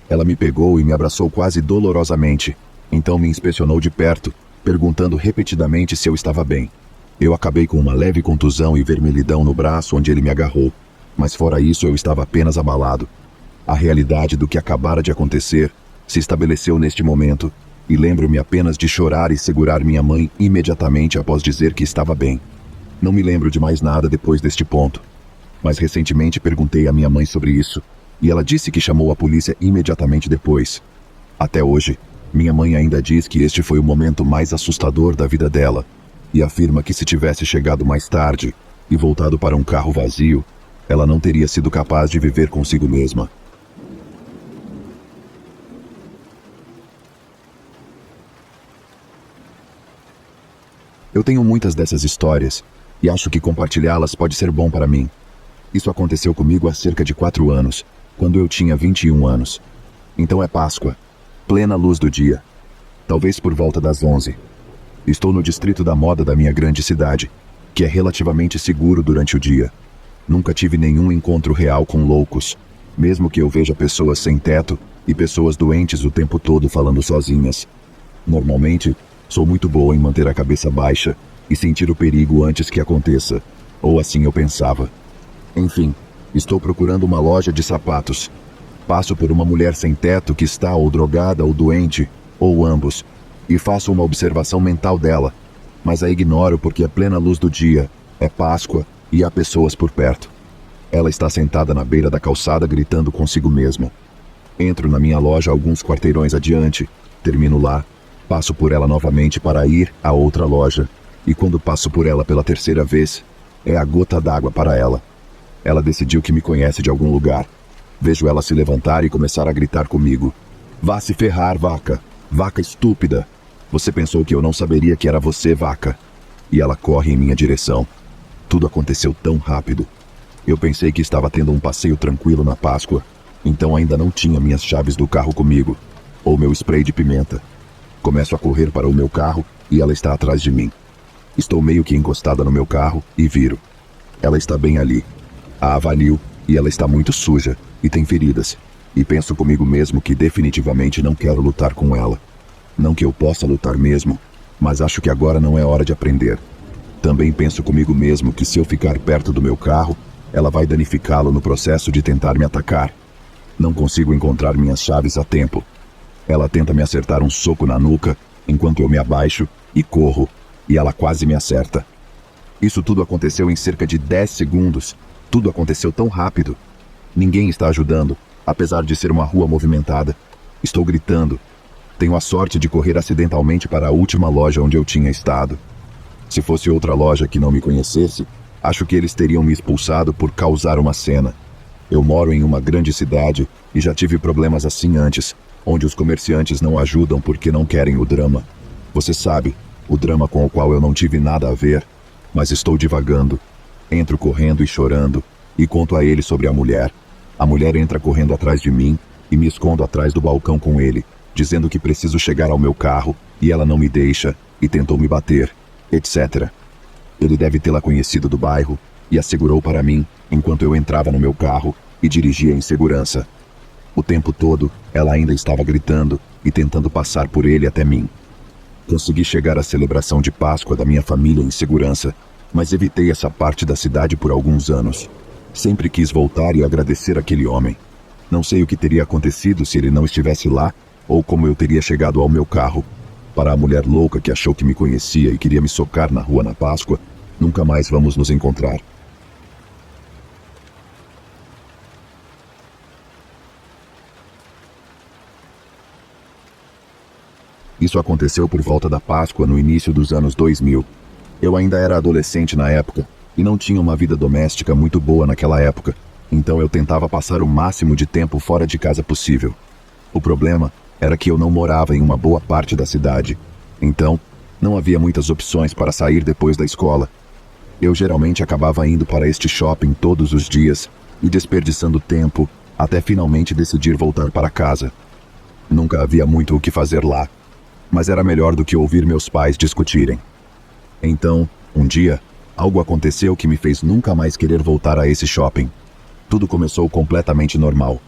Speaker 1: Ela me pegou e me abraçou quase dolorosamente, então me inspecionou de perto, perguntando repetidamente se eu estava bem. Eu acabei com uma leve contusão e vermelhidão no braço onde ele me agarrou, Mas fora isso, eu estava apenas abalado. A realidade do que acabara de acontecer se estabeleceu neste momento, e lembro-me apenas de chorar e segurar minha mãe imediatamente após dizer que estava bem. Não me lembro de mais nada depois deste ponto, mas recentemente perguntei à minha mãe sobre isso, e ela disse que chamou a polícia imediatamente depois. Até hoje, minha mãe ainda diz que este foi o momento mais assustador da vida dela, e afirma que se tivesse chegado mais tarde e voltado para um carro vazio, ela não teria sido capaz de viver consigo mesma. Eu tenho muitas dessas histórias, e acho que compartilhá-las pode ser bom para mim. Isso aconteceu comigo há cerca de 4 anos, quando eu tinha 21 anos. Então é Páscoa, plena luz do dia, talvez por volta das 11. Estou no distrito da moda da minha grande cidade, que é relativamente seguro durante o dia. Nunca tive nenhum encontro real com loucos, mesmo que eu veja pessoas sem teto e pessoas doentes o tempo todo falando sozinhas. Normalmente, sou muito boa em manter a cabeça baixa e sentir o perigo antes que aconteça, ou assim eu pensava. Enfim, estou procurando uma loja de sapatos. Passo por uma mulher sem teto que está ou drogada ou doente, ou ambos, e faço uma observação mental dela, mas a ignoro porque é plena luz do dia, é Páscoa e há pessoas por perto. Ela está sentada na beira da calçada gritando consigo mesma. Entro na minha loja alguns quarteirões adiante, termino lá, passo por ela novamente para ir a outra loja, e quando passo por ela pela terceira vez, é a gota d'água para ela. Ela decidiu que me conhece de algum lugar. Vejo ela se levantar e começar a gritar comigo. Vá se ferrar, vaca! Vaca estúpida! Você pensou que eu não saberia que era você, vaca? E ela corre em minha direção. Tudo aconteceu tão rápido. Eu pensei que estava tendo um passeio tranquilo na Páscoa, então ainda não tinha minhas chaves do carro comigo, ou meu spray de pimenta. Começo a correr para o meu carro e ela está atrás de mim. Estou meio que encostada no meu carro e viro. Ela está bem ali. A avalio e ela está muito suja e tem feridas. E penso comigo mesmo que definitivamente não quero lutar com ela. Não que eu possa lutar mesmo, mas acho que agora não é hora de aprender. Também penso comigo mesmo que se eu ficar perto do meu carro, ela vai danificá-lo no processo de tentar me atacar. Não consigo encontrar minhas chaves a tempo. Ela tenta me acertar um soco na nuca, enquanto eu me abaixo e corro, e ela quase me acerta. Isso tudo aconteceu em cerca de 10 segundos. Tudo aconteceu tão rápido. Ninguém está ajudando, apesar de ser uma rua movimentada. Estou gritando. Tenho a sorte de correr acidentalmente para a última loja onde eu tinha estado. Se fosse outra loja que não me conhecesse, acho que eles teriam me expulsado por causar uma cena. Eu moro em uma grande cidade e já tive problemas assim antes, onde os comerciantes não ajudam porque não querem o drama. Você sabe, o drama com o qual eu não tive nada a ver, mas estou divagando. Entro correndo e chorando, e conto a ele sobre a mulher. A mulher entra correndo atrás de mim, e me escondo atrás do balcão com ele, dizendo que preciso chegar ao meu carro, e ela não me deixa, e tentou me bater, etc. Ele deve tê-la conhecido do bairro, e a segurou para mim, enquanto eu entrava no meu carro, e dirigia em segurança. O tempo todo, ela ainda estava gritando e tentando passar por ele até mim. Consegui chegar à celebração de Páscoa da minha família em segurança, mas evitei essa parte da cidade por alguns anos. Sempre quis voltar e agradecer aquele homem. Não sei o que teria acontecido se ele não estivesse lá, ou como eu teria chegado ao meu carro. Para a mulher louca que achou que me conhecia e queria me socar na rua na Páscoa, nunca mais vamos nos encontrar. Isso aconteceu por volta da Páscoa no início dos anos 2000. Eu ainda era adolescente na época e não tinha uma vida doméstica muito boa naquela época, então eu tentava passar o máximo de tempo fora de casa possível. O problema era que eu não morava em uma boa parte da cidade, então não havia muitas opções para sair depois da escola. Eu geralmente acabava indo para este shopping todos os dias e desperdiçando tempo até finalmente decidir voltar para casa. Nunca havia muito o que fazer lá, mas era melhor do que ouvir meus pais discutirem. Então, um dia, algo aconteceu que me fez nunca mais querer voltar a esse shopping. Tudo começou completamente normal.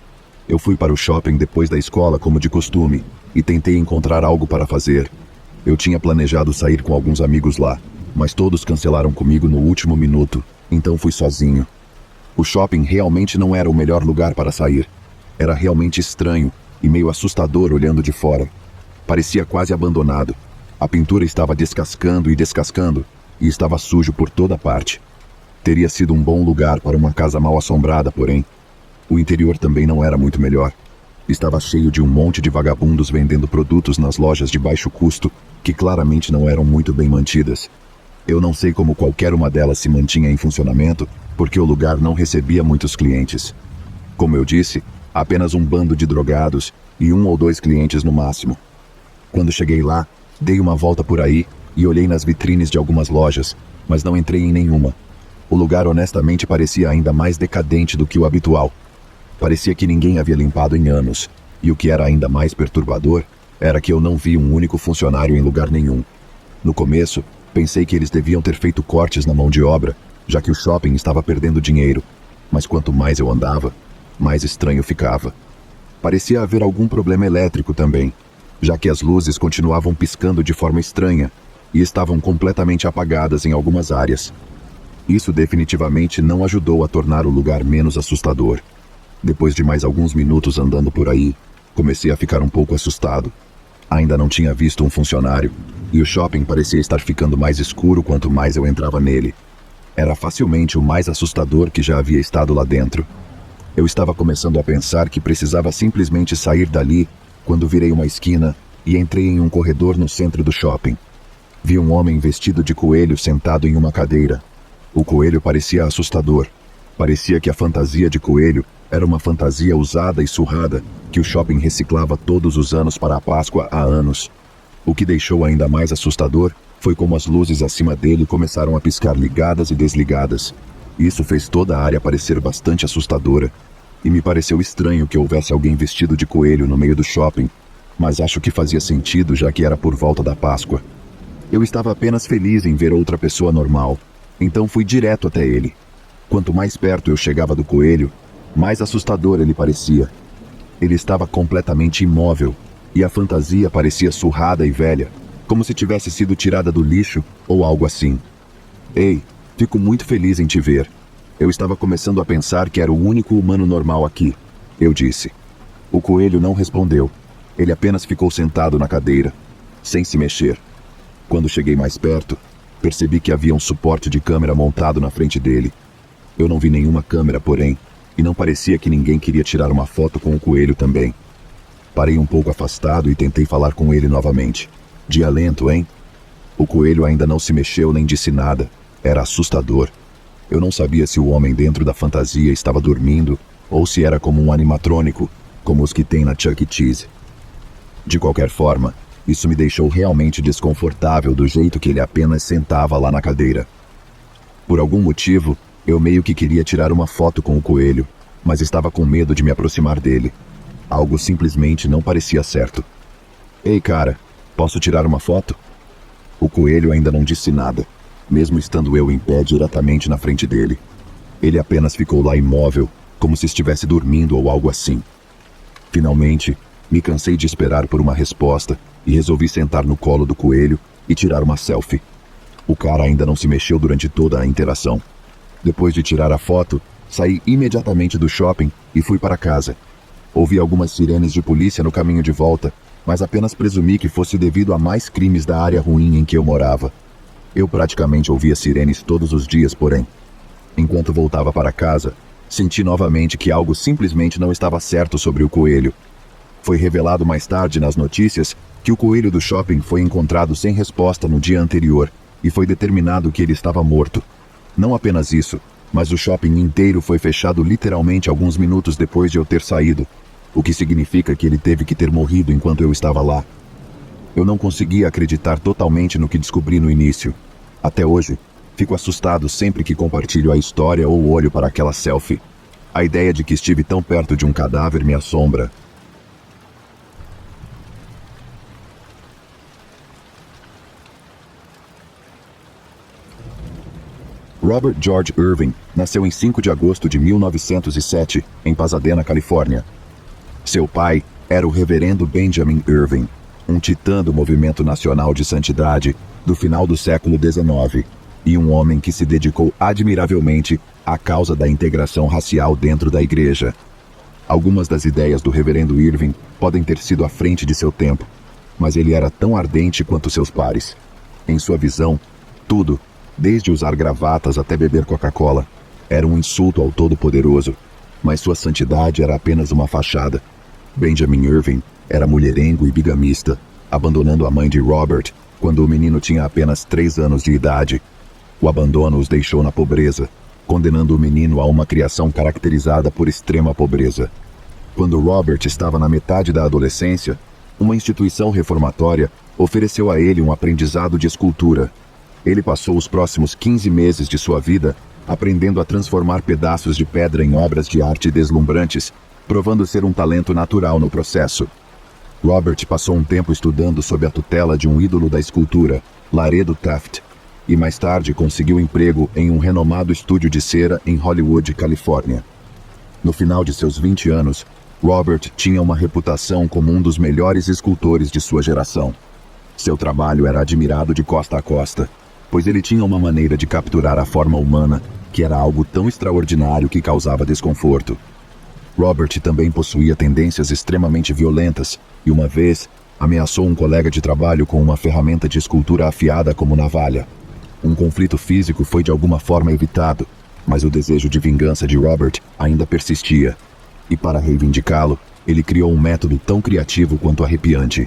Speaker 1: Eu fui para o shopping depois da escola como de costume e tentei encontrar algo para fazer. Eu tinha planejado sair com alguns amigos lá, mas todos cancelaram comigo no último minuto, então fui sozinho. O shopping realmente não era o melhor lugar para sair. Era realmente estranho e meio assustador olhando de fora. Parecia quase abandonado. A pintura estava descascando e descascando e estava sujo por toda parte. Teria sido um bom lugar para uma casa mal assombrada, porém. O interior também não era muito melhor. Estava cheio de um monte de vagabundos vendendo produtos nas lojas de baixo custo que claramente não eram muito bem mantidas. Eu não sei como qualquer uma delas se mantinha em funcionamento, porque o lugar não recebia muitos clientes. Como eu disse, apenas um bando de drogados e 1 ou 2 clientes no máximo. Quando cheguei lá, dei uma volta por aí e olhei nas vitrines de algumas lojas, mas não entrei em nenhuma. O lugar honestamente parecia ainda mais decadente do que o habitual. Parecia que ninguém havia limpado em anos, e o que era ainda mais perturbador era que eu não vi um único funcionário em lugar nenhum. No começo, pensei que eles deviam ter feito cortes na mão de obra, já que o shopping estava perdendo dinheiro, mas quanto mais eu andava, mais estranho ficava. Parecia haver algum problema elétrico também, já que as luzes continuavam piscando de forma estranha e estavam completamente apagadas em algumas áreas. Isso definitivamente não ajudou a tornar o lugar menos assustador. Depois de mais alguns minutos andando por aí, comecei a ficar um pouco assustado. Ainda não tinha visto um funcionário, e o shopping parecia estar ficando mais escuro quanto mais eu entrava nele. Era facilmente o mais assustador que já havia estado lá dentro. Eu estava começando a pensar que precisava simplesmente sair dali quando virei uma esquina e entrei em um corredor no centro do shopping. Vi um homem vestido de coelho sentado em uma cadeira. O coelho parecia assustador. Parecia que a fantasia de coelho era uma fantasia usada e surrada que o shopping reciclava todos os anos para a Páscoa há anos. O que deixou ainda mais assustador foi como as luzes acima dele começaram a piscar ligadas e desligadas. Isso fez toda a área parecer bastante assustadora. E me pareceu estranho que houvesse alguém vestido de coelho no meio do shopping, mas acho que fazia sentido já que era por volta da Páscoa. Eu estava apenas feliz em ver outra pessoa normal, então fui direto até ele. Quanto mais perto eu chegava do coelho, mais assustador ele parecia. Ele estava completamente imóvel, e a fantasia parecia surrada e velha, como se tivesse sido tirada do lixo ou algo assim. Ei, fico muito feliz em te ver. Eu estava começando a pensar que era o único humano normal aqui, eu disse. O coelho não respondeu. Ele apenas ficou sentado na cadeira, sem se mexer. Quando cheguei mais perto, percebi que havia um suporte de câmera montado na frente dele. Eu não vi nenhuma câmera, porém, e não parecia que ninguém queria tirar uma foto com o coelho também. Parei um pouco afastado e tentei falar com ele novamente. Dia lento, hein? O coelho ainda não se mexeu nem disse nada. Era assustador. Eu não sabia se o homem dentro da fantasia estava dormindo ou se era como um animatrônico, como os que tem na Chuck E. Cheese. De qualquer forma, isso me deixou realmente desconfortável do jeito que ele apenas sentava lá na cadeira. Por algum motivo, eu meio que queria tirar uma foto com o coelho, mas estava com medo de me aproximar dele. Algo simplesmente não parecia certo. Ei, cara, posso tirar uma foto? O coelho ainda não disse nada, mesmo estando eu em pé diretamente na frente dele. Ele apenas ficou lá imóvel, como se estivesse dormindo ou algo assim. Finalmente, me cansei de esperar por uma resposta e resolvi sentar no colo do coelho e tirar uma selfie. O cara ainda não se mexeu durante toda a interação. Depois de tirar a foto, saí imediatamente do shopping e fui para casa. Ouvi algumas sirenes de polícia no caminho de volta, mas apenas presumi que fosse devido a mais crimes da área ruim em que eu morava. Eu praticamente ouvia sirenes todos os dias, porém. Enquanto voltava para casa, senti novamente que algo simplesmente não estava certo sobre o coelho. Foi revelado mais tarde nas notícias que o coelho do shopping foi encontrado sem resposta no dia anterior e foi determinado que ele estava morto. Não apenas isso, mas o shopping inteiro foi fechado literalmente alguns minutos depois de eu ter saído, o que significa que ele teve que ter morrido enquanto eu estava lá. Eu não conseguia acreditar totalmente no que descobri no início. Até hoje, fico assustado sempre que compartilho a história ou olho para aquela selfie. A ideia de que estive tão perto de um cadáver me assombra. Robert George Irving nasceu em 5 de agosto de 1907, em Pasadena, Califórnia. Seu pai era o reverendo Benjamin Irving, um titã do movimento nacional de santidade do final do século XIX. e um homem que se dedicou admiravelmente à causa da integração racial dentro da igreja. Algumas das ideias do reverendo Irving podem ter sido à frente de seu tempo, mas ele era tão ardente quanto seus pares. Em sua visão, tudo, desde usar gravatas até beber Coca-Cola, era um insulto ao Todo-Poderoso, mas sua santidade era apenas uma fachada. Benjamin Irving era mulherengo e bigamista, abandonando a mãe de Robert quando o menino tinha apenas 3 anos de idade. O abandono os deixou na pobreza, condenando o menino a uma criação caracterizada por extrema pobreza. Quando Robert estava na metade da adolescência, uma instituição reformatória ofereceu a ele um aprendizado de escultura. Ele passou os próximos 15 meses de sua vida aprendendo a transformar pedaços de pedra em obras de arte deslumbrantes, provando ser um talento natural no processo. Robert passou um tempo estudando sob a tutela de um ídolo da escultura, Laredo Taft, e mais tarde conseguiu emprego em um renomado estúdio de cera em Hollywood, Califórnia. No final de seus 20 anos, Robert tinha uma reputação como um dos melhores escultores de sua geração. Seu trabalho era admirado de costa a costa, pois ele tinha uma maneira de capturar a forma humana que era algo tão extraordinário que causava desconforto. Robert também possuía tendências extremamente violentas e, uma vez, ameaçou um colega de trabalho com uma ferramenta de escultura afiada como navalha. Um conflito físico foi de alguma forma evitado, mas o desejo de vingança de Robert ainda persistia. E para reivindicá-lo, ele criou um método tão criativo quanto arrepiante.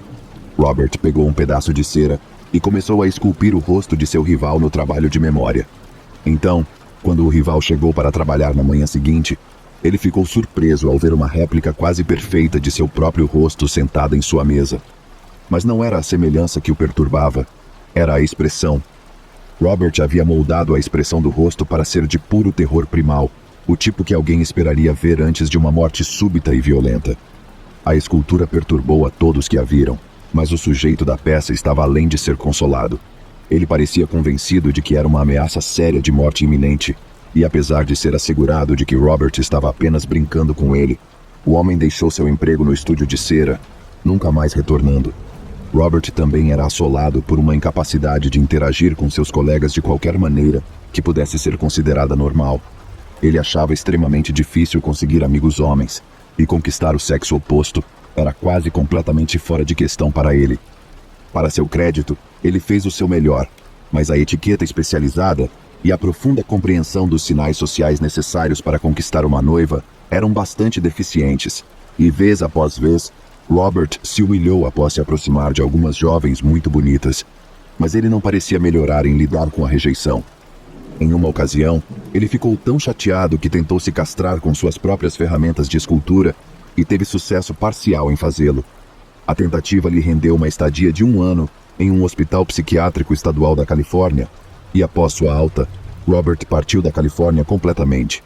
Speaker 1: Robert pegou um pedaço de cera e começou a esculpir o rosto de seu rival no trabalho de memória. Então, quando o rival chegou para trabalhar na manhã seguinte, ele ficou surpreso ao ver uma réplica quase perfeita de seu próprio rosto sentada em sua mesa. Mas não era a semelhança que o perturbava, era a expressão. Robert havia moldado a expressão do rosto para ser de puro terror primal, o tipo que alguém esperaria ver antes de uma morte súbita e violenta. A escultura perturbou a todos que a viram, mas o sujeito da peça estava além de ser consolado. Ele parecia convencido de que era uma ameaça séria de morte iminente, e apesar de ser assegurado de que Robert estava apenas brincando com ele, o homem deixou seu emprego no estúdio de cera, nunca mais retornando. Robert também era assolado por uma incapacidade de interagir com seus colegas de qualquer maneira que pudesse ser considerada normal. Ele achava extremamente difícil conseguir amigos homens, e conquistar o sexo oposto era quase completamente fora de questão para ele. Para seu crédito, ele fez o seu melhor, mas a etiqueta especializada e a profunda compreensão dos sinais sociais necessários para conquistar uma noiva eram bastante deficientes, e vez após vez, Robert se humilhou após se aproximar de algumas jovens muito bonitas, mas ele não parecia melhorar em lidar com a rejeição. Em uma ocasião, ele ficou tão chateado que tentou se castrar com suas próprias ferramentas de escultura e teve sucesso parcial em fazê-lo. A tentativa lhe rendeu uma estadia de 1 ano em um hospital psiquiátrico estadual da Califórnia, e após sua alta, Robert partiu da Califórnia completamente.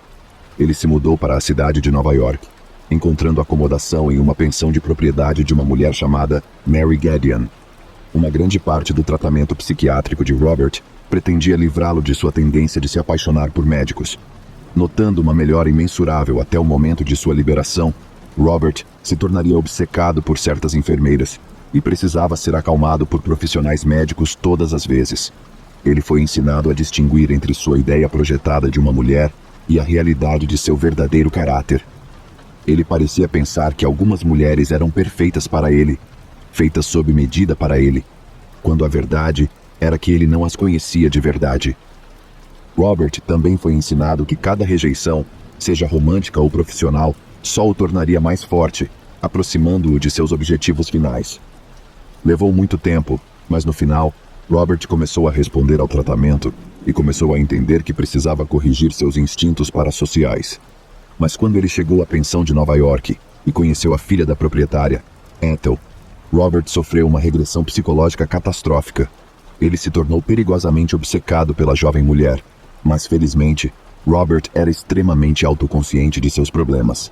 Speaker 1: Ele se mudou para a cidade de Nova York, encontrando acomodação em uma pensão de propriedade de uma mulher chamada Mary Gadian. Uma grande parte do tratamento psiquiátrico de Robert pretendia livrá-lo de sua tendência de se apaixonar por médicos. Notando uma melhora imensurável até o momento de sua liberação, Robert se tornaria obcecado por certas enfermeiras e precisava ser acalmado por profissionais médicos todas as vezes. Ele foi ensinado a distinguir entre sua ideia projetada de uma mulher e a realidade de seu verdadeiro caráter. Ele parecia pensar que algumas mulheres eram perfeitas para ele, feitas sob medida para ele, quando a verdade era que ele não as conhecia de verdade. Robert também foi ensinado que cada rejeição, seja romântica ou profissional, só o tornaria mais forte, aproximando-o de seus objetivos finais. Levou muito tempo, mas no final, Robert começou a responder ao tratamento e começou a entender que precisava corrigir seus instintos parasociais. Mas quando ele chegou à pensão de Nova York e conheceu a filha da proprietária, Ethel, Robert sofreu uma regressão psicológica catastrófica. Ele se tornou perigosamente obcecado pela jovem mulher, mas felizmente, Robert era extremamente autoconsciente de seus problemas.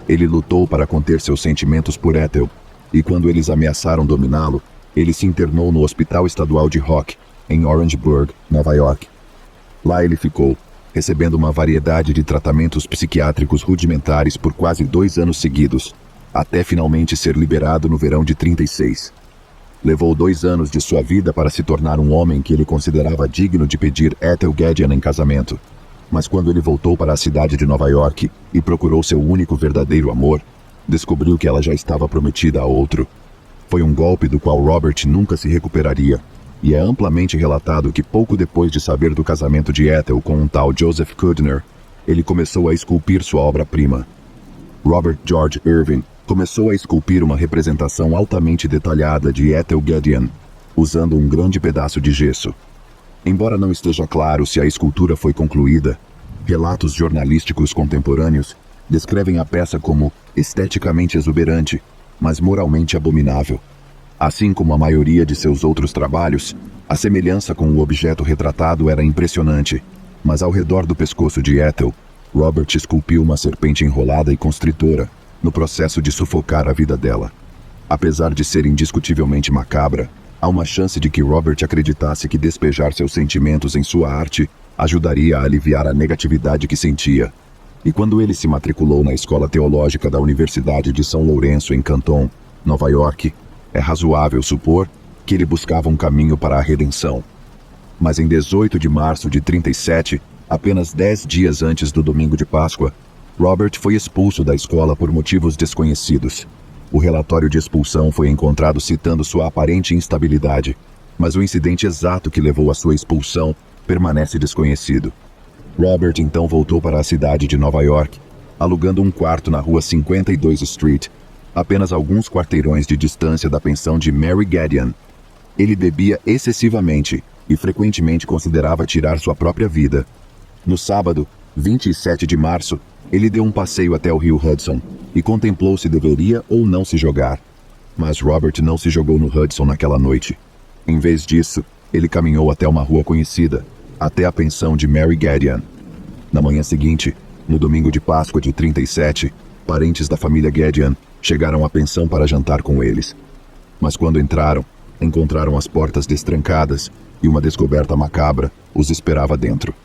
Speaker 1: Ele lutou para conter seus sentimentos por Ethel, e quando eles ameaçaram dominá-lo, ele se internou no Hospital Estadual de Rock, em Orangeburg, Nova York. Lá ele ficou, recebendo uma variedade de tratamentos psiquiátricos rudimentares por quase 2 anos seguidos, até finalmente ser liberado no verão de 36. Levou 2 anos de sua vida para se tornar um homem que ele considerava digno de pedir Ethel Gadian em casamento. Mas quando ele voltou para a cidade de Nova York e procurou seu único verdadeiro amor, descobriu que ela já estava prometida a outro. Foi um golpe do qual Robert nunca se recuperaria, e é amplamente relatado que pouco depois de saber do casamento de Ethel com um tal Joseph Kudner, ele começou a esculpir sua obra-prima. Robert George Irving começou a esculpir uma representação altamente detalhada de Ethel Gadian, usando um grande pedaço de gesso. Embora não esteja claro se a escultura foi concluída, relatos jornalísticos contemporâneos descrevem a peça como esteticamente exuberante, mas moralmente abominável. Assim como a maioria de seus outros trabalhos, a semelhança com o objeto retratado era impressionante, mas ao redor do pescoço de Ethel, Robert esculpiu uma serpente enrolada e constritora, no processo de sufocar a vida dela. Apesar de ser indiscutivelmente macabra, há uma chance de que Robert acreditasse que despejar seus sentimentos em sua arte ajudaria a aliviar a negatividade que sentia. E quando ele se matriculou na Escola Teológica da Universidade de São Lourenço em Canton, Nova York, é razoável supor que ele buscava um caminho para a redenção. Mas em 18 de março de 37, apenas 10 dias antes do domingo de Páscoa, Robert foi expulso da escola por motivos desconhecidos. O relatório de expulsão foi encontrado citando sua aparente instabilidade, mas o incidente exato que levou à sua expulsão permanece desconhecido. Robert então voltou para a cidade de Nova York, alugando um quarto na rua 52 Street, apenas alguns quarteirões de distância da pensão de Mary Gadian. Ele bebia excessivamente e frequentemente considerava tirar sua própria vida. No sábado, 27 de março, ele deu um passeio até o rio Hudson e contemplou se deveria ou não se jogar. Mas Robert não se jogou no Hudson naquela noite. Em vez disso, ele caminhou até uma rua conhecida, até a pensão de Mary Gadian. Na manhã seguinte, no domingo de Páscoa de 37, parentes da família Gadian chegaram à pensão para jantar com eles. Mas quando encontraram as portas destrancadas e uma descoberta macabra os esperava dentro.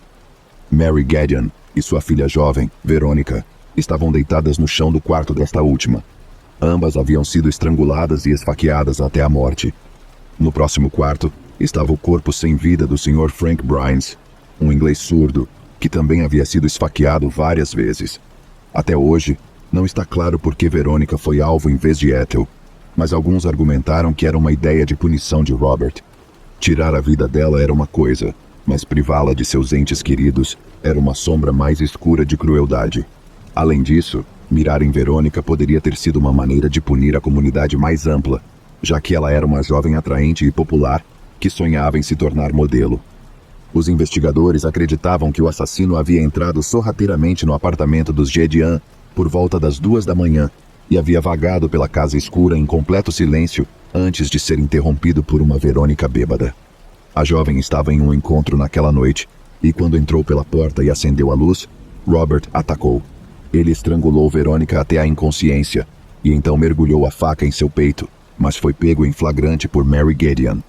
Speaker 1: Mary Gadian e sua filha jovem, Verônica, estavam deitadas no chão do quarto desta última. Ambas haviam sido estranguladas e esfaqueadas até a morte. No próximo quarto estava o corpo sem vida do Sr. Frank Bryans, um inglês surdo, que também havia sido esfaqueado várias vezes. Até hoje, não está claro por que Verônica foi alvo em vez de Ethel, mas alguns argumentaram que era uma ideia de punição de Robert. Tirar a vida dela era uma coisa, mas privá-la de seus entes queridos era uma sombra mais escura de crueldade. Além disso, mirar em Verônica poderia ter sido uma maneira de punir a comunidade mais ampla, já que ela era uma jovem atraente e popular que sonhava em se tornar modelo. Os investigadores acreditavam que o assassino havia entrado sorrateiramente no apartamento dos Gadian por volta das 2 da manhã e havia vagado pela casa escura em completo silêncio antes de ser interrompido por uma Verônica bêbada. A jovem estava em um encontro naquela noite e quando entrou pela porta e acendeu a luz, Robert atacou. Ele estrangulou Verônica até a inconsciência e então mergulhou a faca em seu peito, mas foi pego em flagrante por Mary Gadian.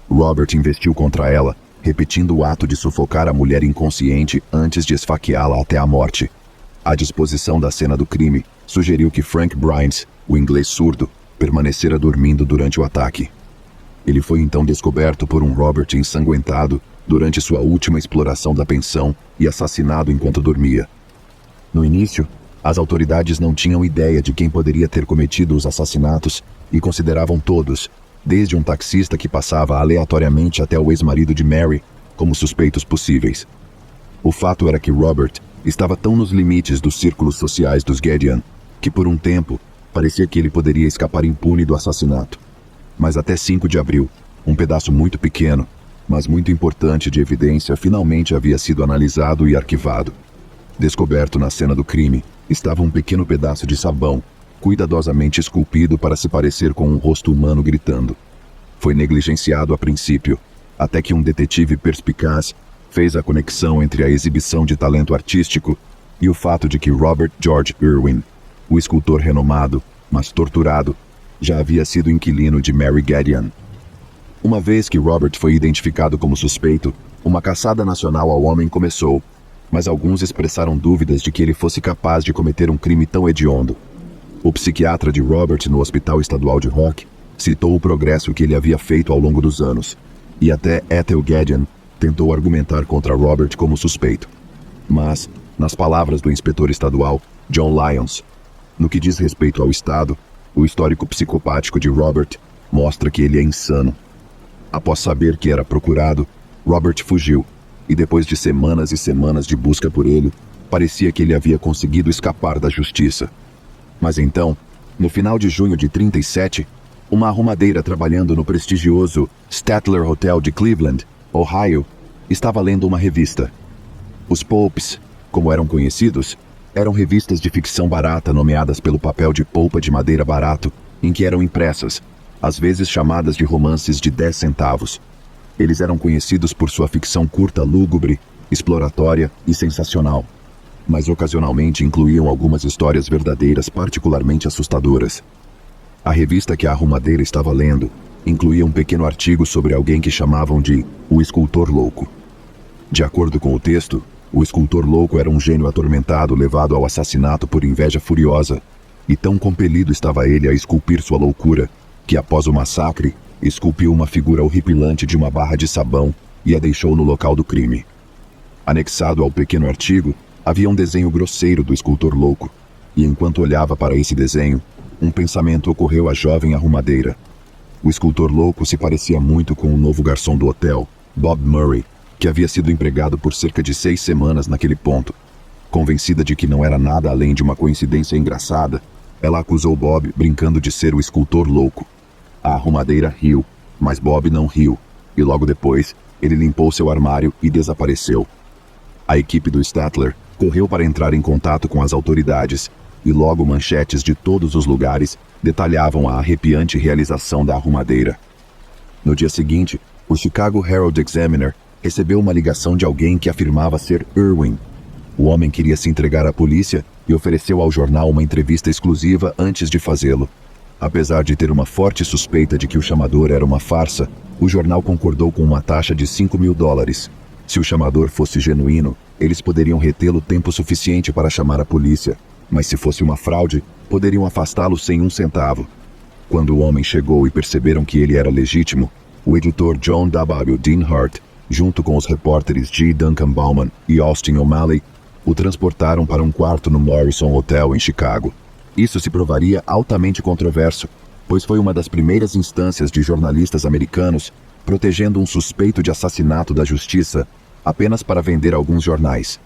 Speaker 1: Robert investiu contra ela, repetindo o ato de sufocar a mulher inconsciente antes de esfaqueá-la até a morte. A disposição da cena do crime sugeriu que Frank Bryans, o inglês surdo, permanecera dormindo durante o ataque. Ele foi então descoberto por um Robert ensanguentado durante sua última exploração da pensão e assassinado enquanto dormia. No início, as autoridades não tinham ideia de quem poderia ter cometido os assassinatos e consideravam todos, desde um taxista que passava aleatoriamente até o ex-marido de Mary, como suspeitos possíveis. O fato era que Robert estava tão nos limites dos círculos sociais dos Gadian que por um tempo parecia que ele poderia escapar impune do assassinato. Mas até 5 de abril, um pedaço muito pequeno, mas muito importante de evidência finalmente havia sido analisado e arquivado. Descoberto na cena do crime, estava um pequeno pedaço de sabão, cuidadosamente esculpido para se parecer com um rosto humano gritando. Foi negligenciado a princípio, até que um detetive perspicaz fez a conexão entre a exibição de talento artístico e o fato de que Robert George Irwin, o escultor renomado, mas torturado, já havia sido inquilino de Mary Gadian. Uma vez que Robert foi identificado como suspeito, uma caçada nacional ao homem começou, mas alguns expressaram dúvidas de que ele fosse capaz de cometer um crime tão hediondo. O psiquiatra de Robert no Hospital Estadual de Rock Citou o progresso que ele havia feito ao longo dos anos, e até Ethel Gadian tentou argumentar contra Robert como suspeito. Mas, nas palavras do inspetor estadual, John Lyons, no que diz respeito ao Estado, o histórico psicopático de Robert mostra que ele é insano. Após saber que era procurado, Robert fugiu, e depois de semanas e semanas de busca por ele, parecia que ele havia conseguido escapar da justiça. Mas então, no final de junho de 37, uma arrumadeira trabalhando no prestigioso Statler Hotel de Cleveland, Ohio, estava lendo uma revista. Os Pulps, como eram conhecidos, eram revistas de ficção barata nomeadas pelo papel de polpa de madeira barato, em que eram impressas, às vezes chamadas de romances de 10 centavos. Eles eram conhecidos por sua ficção curta lúgubre, exploratória e sensacional, mas ocasionalmente incluíam algumas histórias verdadeiras particularmente assustadoras. A revista que a arrumadeira estava lendo incluía um pequeno artigo sobre alguém que chamavam de o escultor louco. De acordo com o texto, o escultor louco era um gênio atormentado levado ao assassinato por inveja furiosa, e tão compelido estava ele a esculpir sua loucura, que após o massacre, esculpiu uma figura horripilante de uma barra de sabão e a deixou no local do crime. Anexado ao pequeno artigo, havia um desenho grosseiro do escultor louco, e enquanto olhava para esse desenho, um pensamento ocorreu à jovem arrumadeira. O escultor louco se parecia muito com o novo garçom do hotel, Bob Murray, que havia sido empregado por cerca de 6 semanas naquele ponto. Convencida de que não era nada além de uma coincidência engraçada, ela acusou Bob brincando de ser o escultor louco. A arrumadeira riu, mas Bob não riu, e logo depois, ele limpou seu armário e desapareceu. A equipe do Statler correu para entrar em contato com as autoridades, e logo manchetes de todos os lugares detalhavam a arrepiante realização da arrumadeira. No dia seguinte, o Chicago Herald Examiner recebeu uma ligação de alguém que afirmava ser Irwin. O homem queria se entregar à polícia e ofereceu ao jornal uma entrevista exclusiva antes de fazê-lo. Apesar de ter uma forte suspeita de que o chamador era uma farsa, o jornal concordou com uma taxa de $5.000. Se o chamador fosse genuíno, eles poderiam retê-lo tempo suficiente para chamar a polícia, mas se fosse uma fraude, poderiam afastá-lo sem um centavo. Quando o homem chegou e perceberam que ele era legítimo, o editor John W. Dean Hart, junto com os repórteres G. Duncan Bauman e Austin O'Malley, o transportaram para um quarto no Morrison Hotel em Chicago. Isso se provaria altamente controverso, pois foi uma das primeiras instâncias de jornalistas americanos protegendo um suspeito de assassinato da justiça apenas para vender alguns jornais.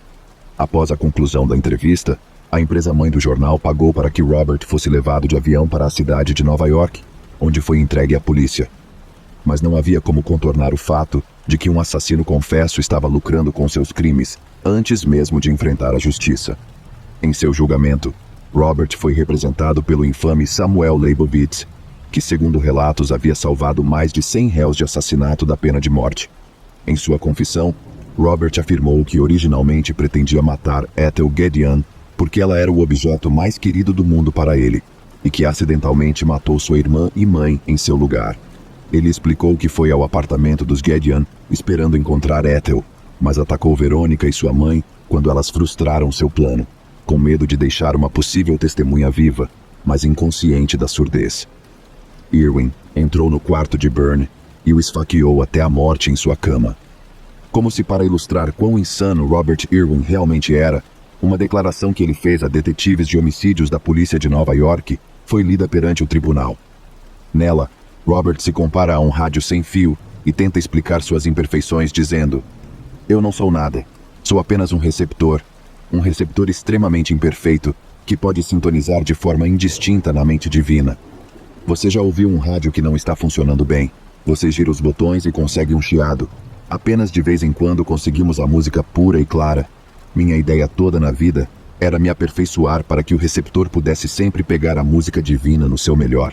Speaker 1: Após a conclusão da entrevista, a empresa-mãe do jornal pagou para que Robert fosse levado de avião para a cidade de Nova York, onde foi entregue à polícia. Mas não havia como contornar o fato de que um assassino confesso estava lucrando com seus crimes antes mesmo de enfrentar a justiça. Em seu julgamento, Robert foi representado pelo infame Samuel Leibovitz, que, segundo relatos, havia salvado mais de 100 réus de assassinato da pena de morte. Em sua confissão, Robert afirmou que originalmente pretendia matar Ethel Gadian porque ela era o objeto mais querido do mundo para ele, e que acidentalmente matou sua irmã e mãe em seu lugar. Ele explicou que foi ao apartamento dos Gadian esperando encontrar Ethel, mas atacou Verônica e sua mãe quando elas frustraram seu plano, com medo de deixar uma possível testemunha viva, mas inconsciente da surdez. Irwin entrou no quarto de Byrne e o esfaqueou até a morte em sua cama. Como se para ilustrar quão insano Robert Irwin realmente era, uma declaração que ele fez a detetives de homicídios da polícia de Nova York foi lida perante o tribunal. Nela, Robert se compara a um rádio sem fio e tenta explicar suas imperfeições dizendo: "Eu não sou nada, sou apenas um receptor extremamente imperfeito que pode sintonizar de forma indistinta na mente divina. Você já ouviu um rádio que não está funcionando bem? Você gira os botões e consegue um chiado. Apenas de vez em quando conseguimos a música pura e clara. Minha ideia toda na vida era me aperfeiçoar para que o receptor pudesse sempre pegar a música divina no seu melhor."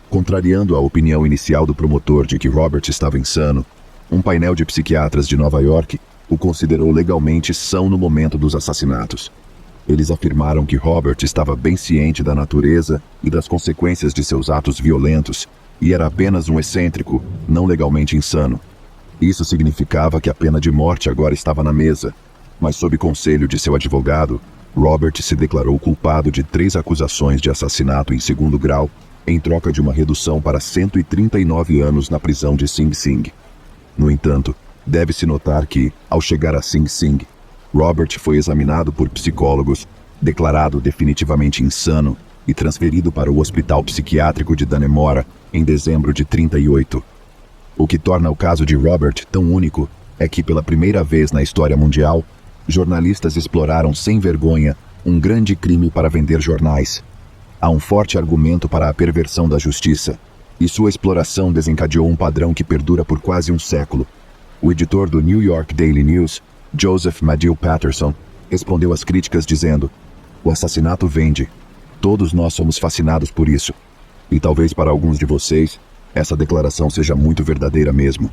Speaker 1: Contrariando a opinião inicial do promotor de que Robert estava insano, um painel de psiquiatras de Nova York o considerou legalmente são no momento dos assassinatos. Eles afirmaram que Robert estava bem ciente da natureza e das consequências de seus atos violentos e era apenas um excêntrico, não legalmente insano. Isso significava que a pena de morte agora estava na mesa, mas sob conselho de seu advogado, Robert se declarou culpado de 3 acusações de assassinato em segundo grau em troca de uma redução para 139 anos na prisão de Sing Sing. No entanto, deve-se notar que, ao chegar a Sing Sing, Robert foi examinado por psicólogos, declarado definitivamente insano e transferido para o Hospital Psiquiátrico de Dannemora em dezembro de 38. O que torna o caso de Robert tão único é que, pela primeira vez na história mundial, jornalistas exploraram sem vergonha um grande crime para vender jornais. Há um forte argumento para a perversão da justiça, e sua exploração desencadeou um padrão que perdura por quase um século. O editor do New York Daily News, Joseph Medill Patterson, respondeu às críticas dizendo: "O assassinato vende. Todos nós somos fascinados por isso. E talvez para alguns de vocês, essa declaração seja muito verdadeira mesmo."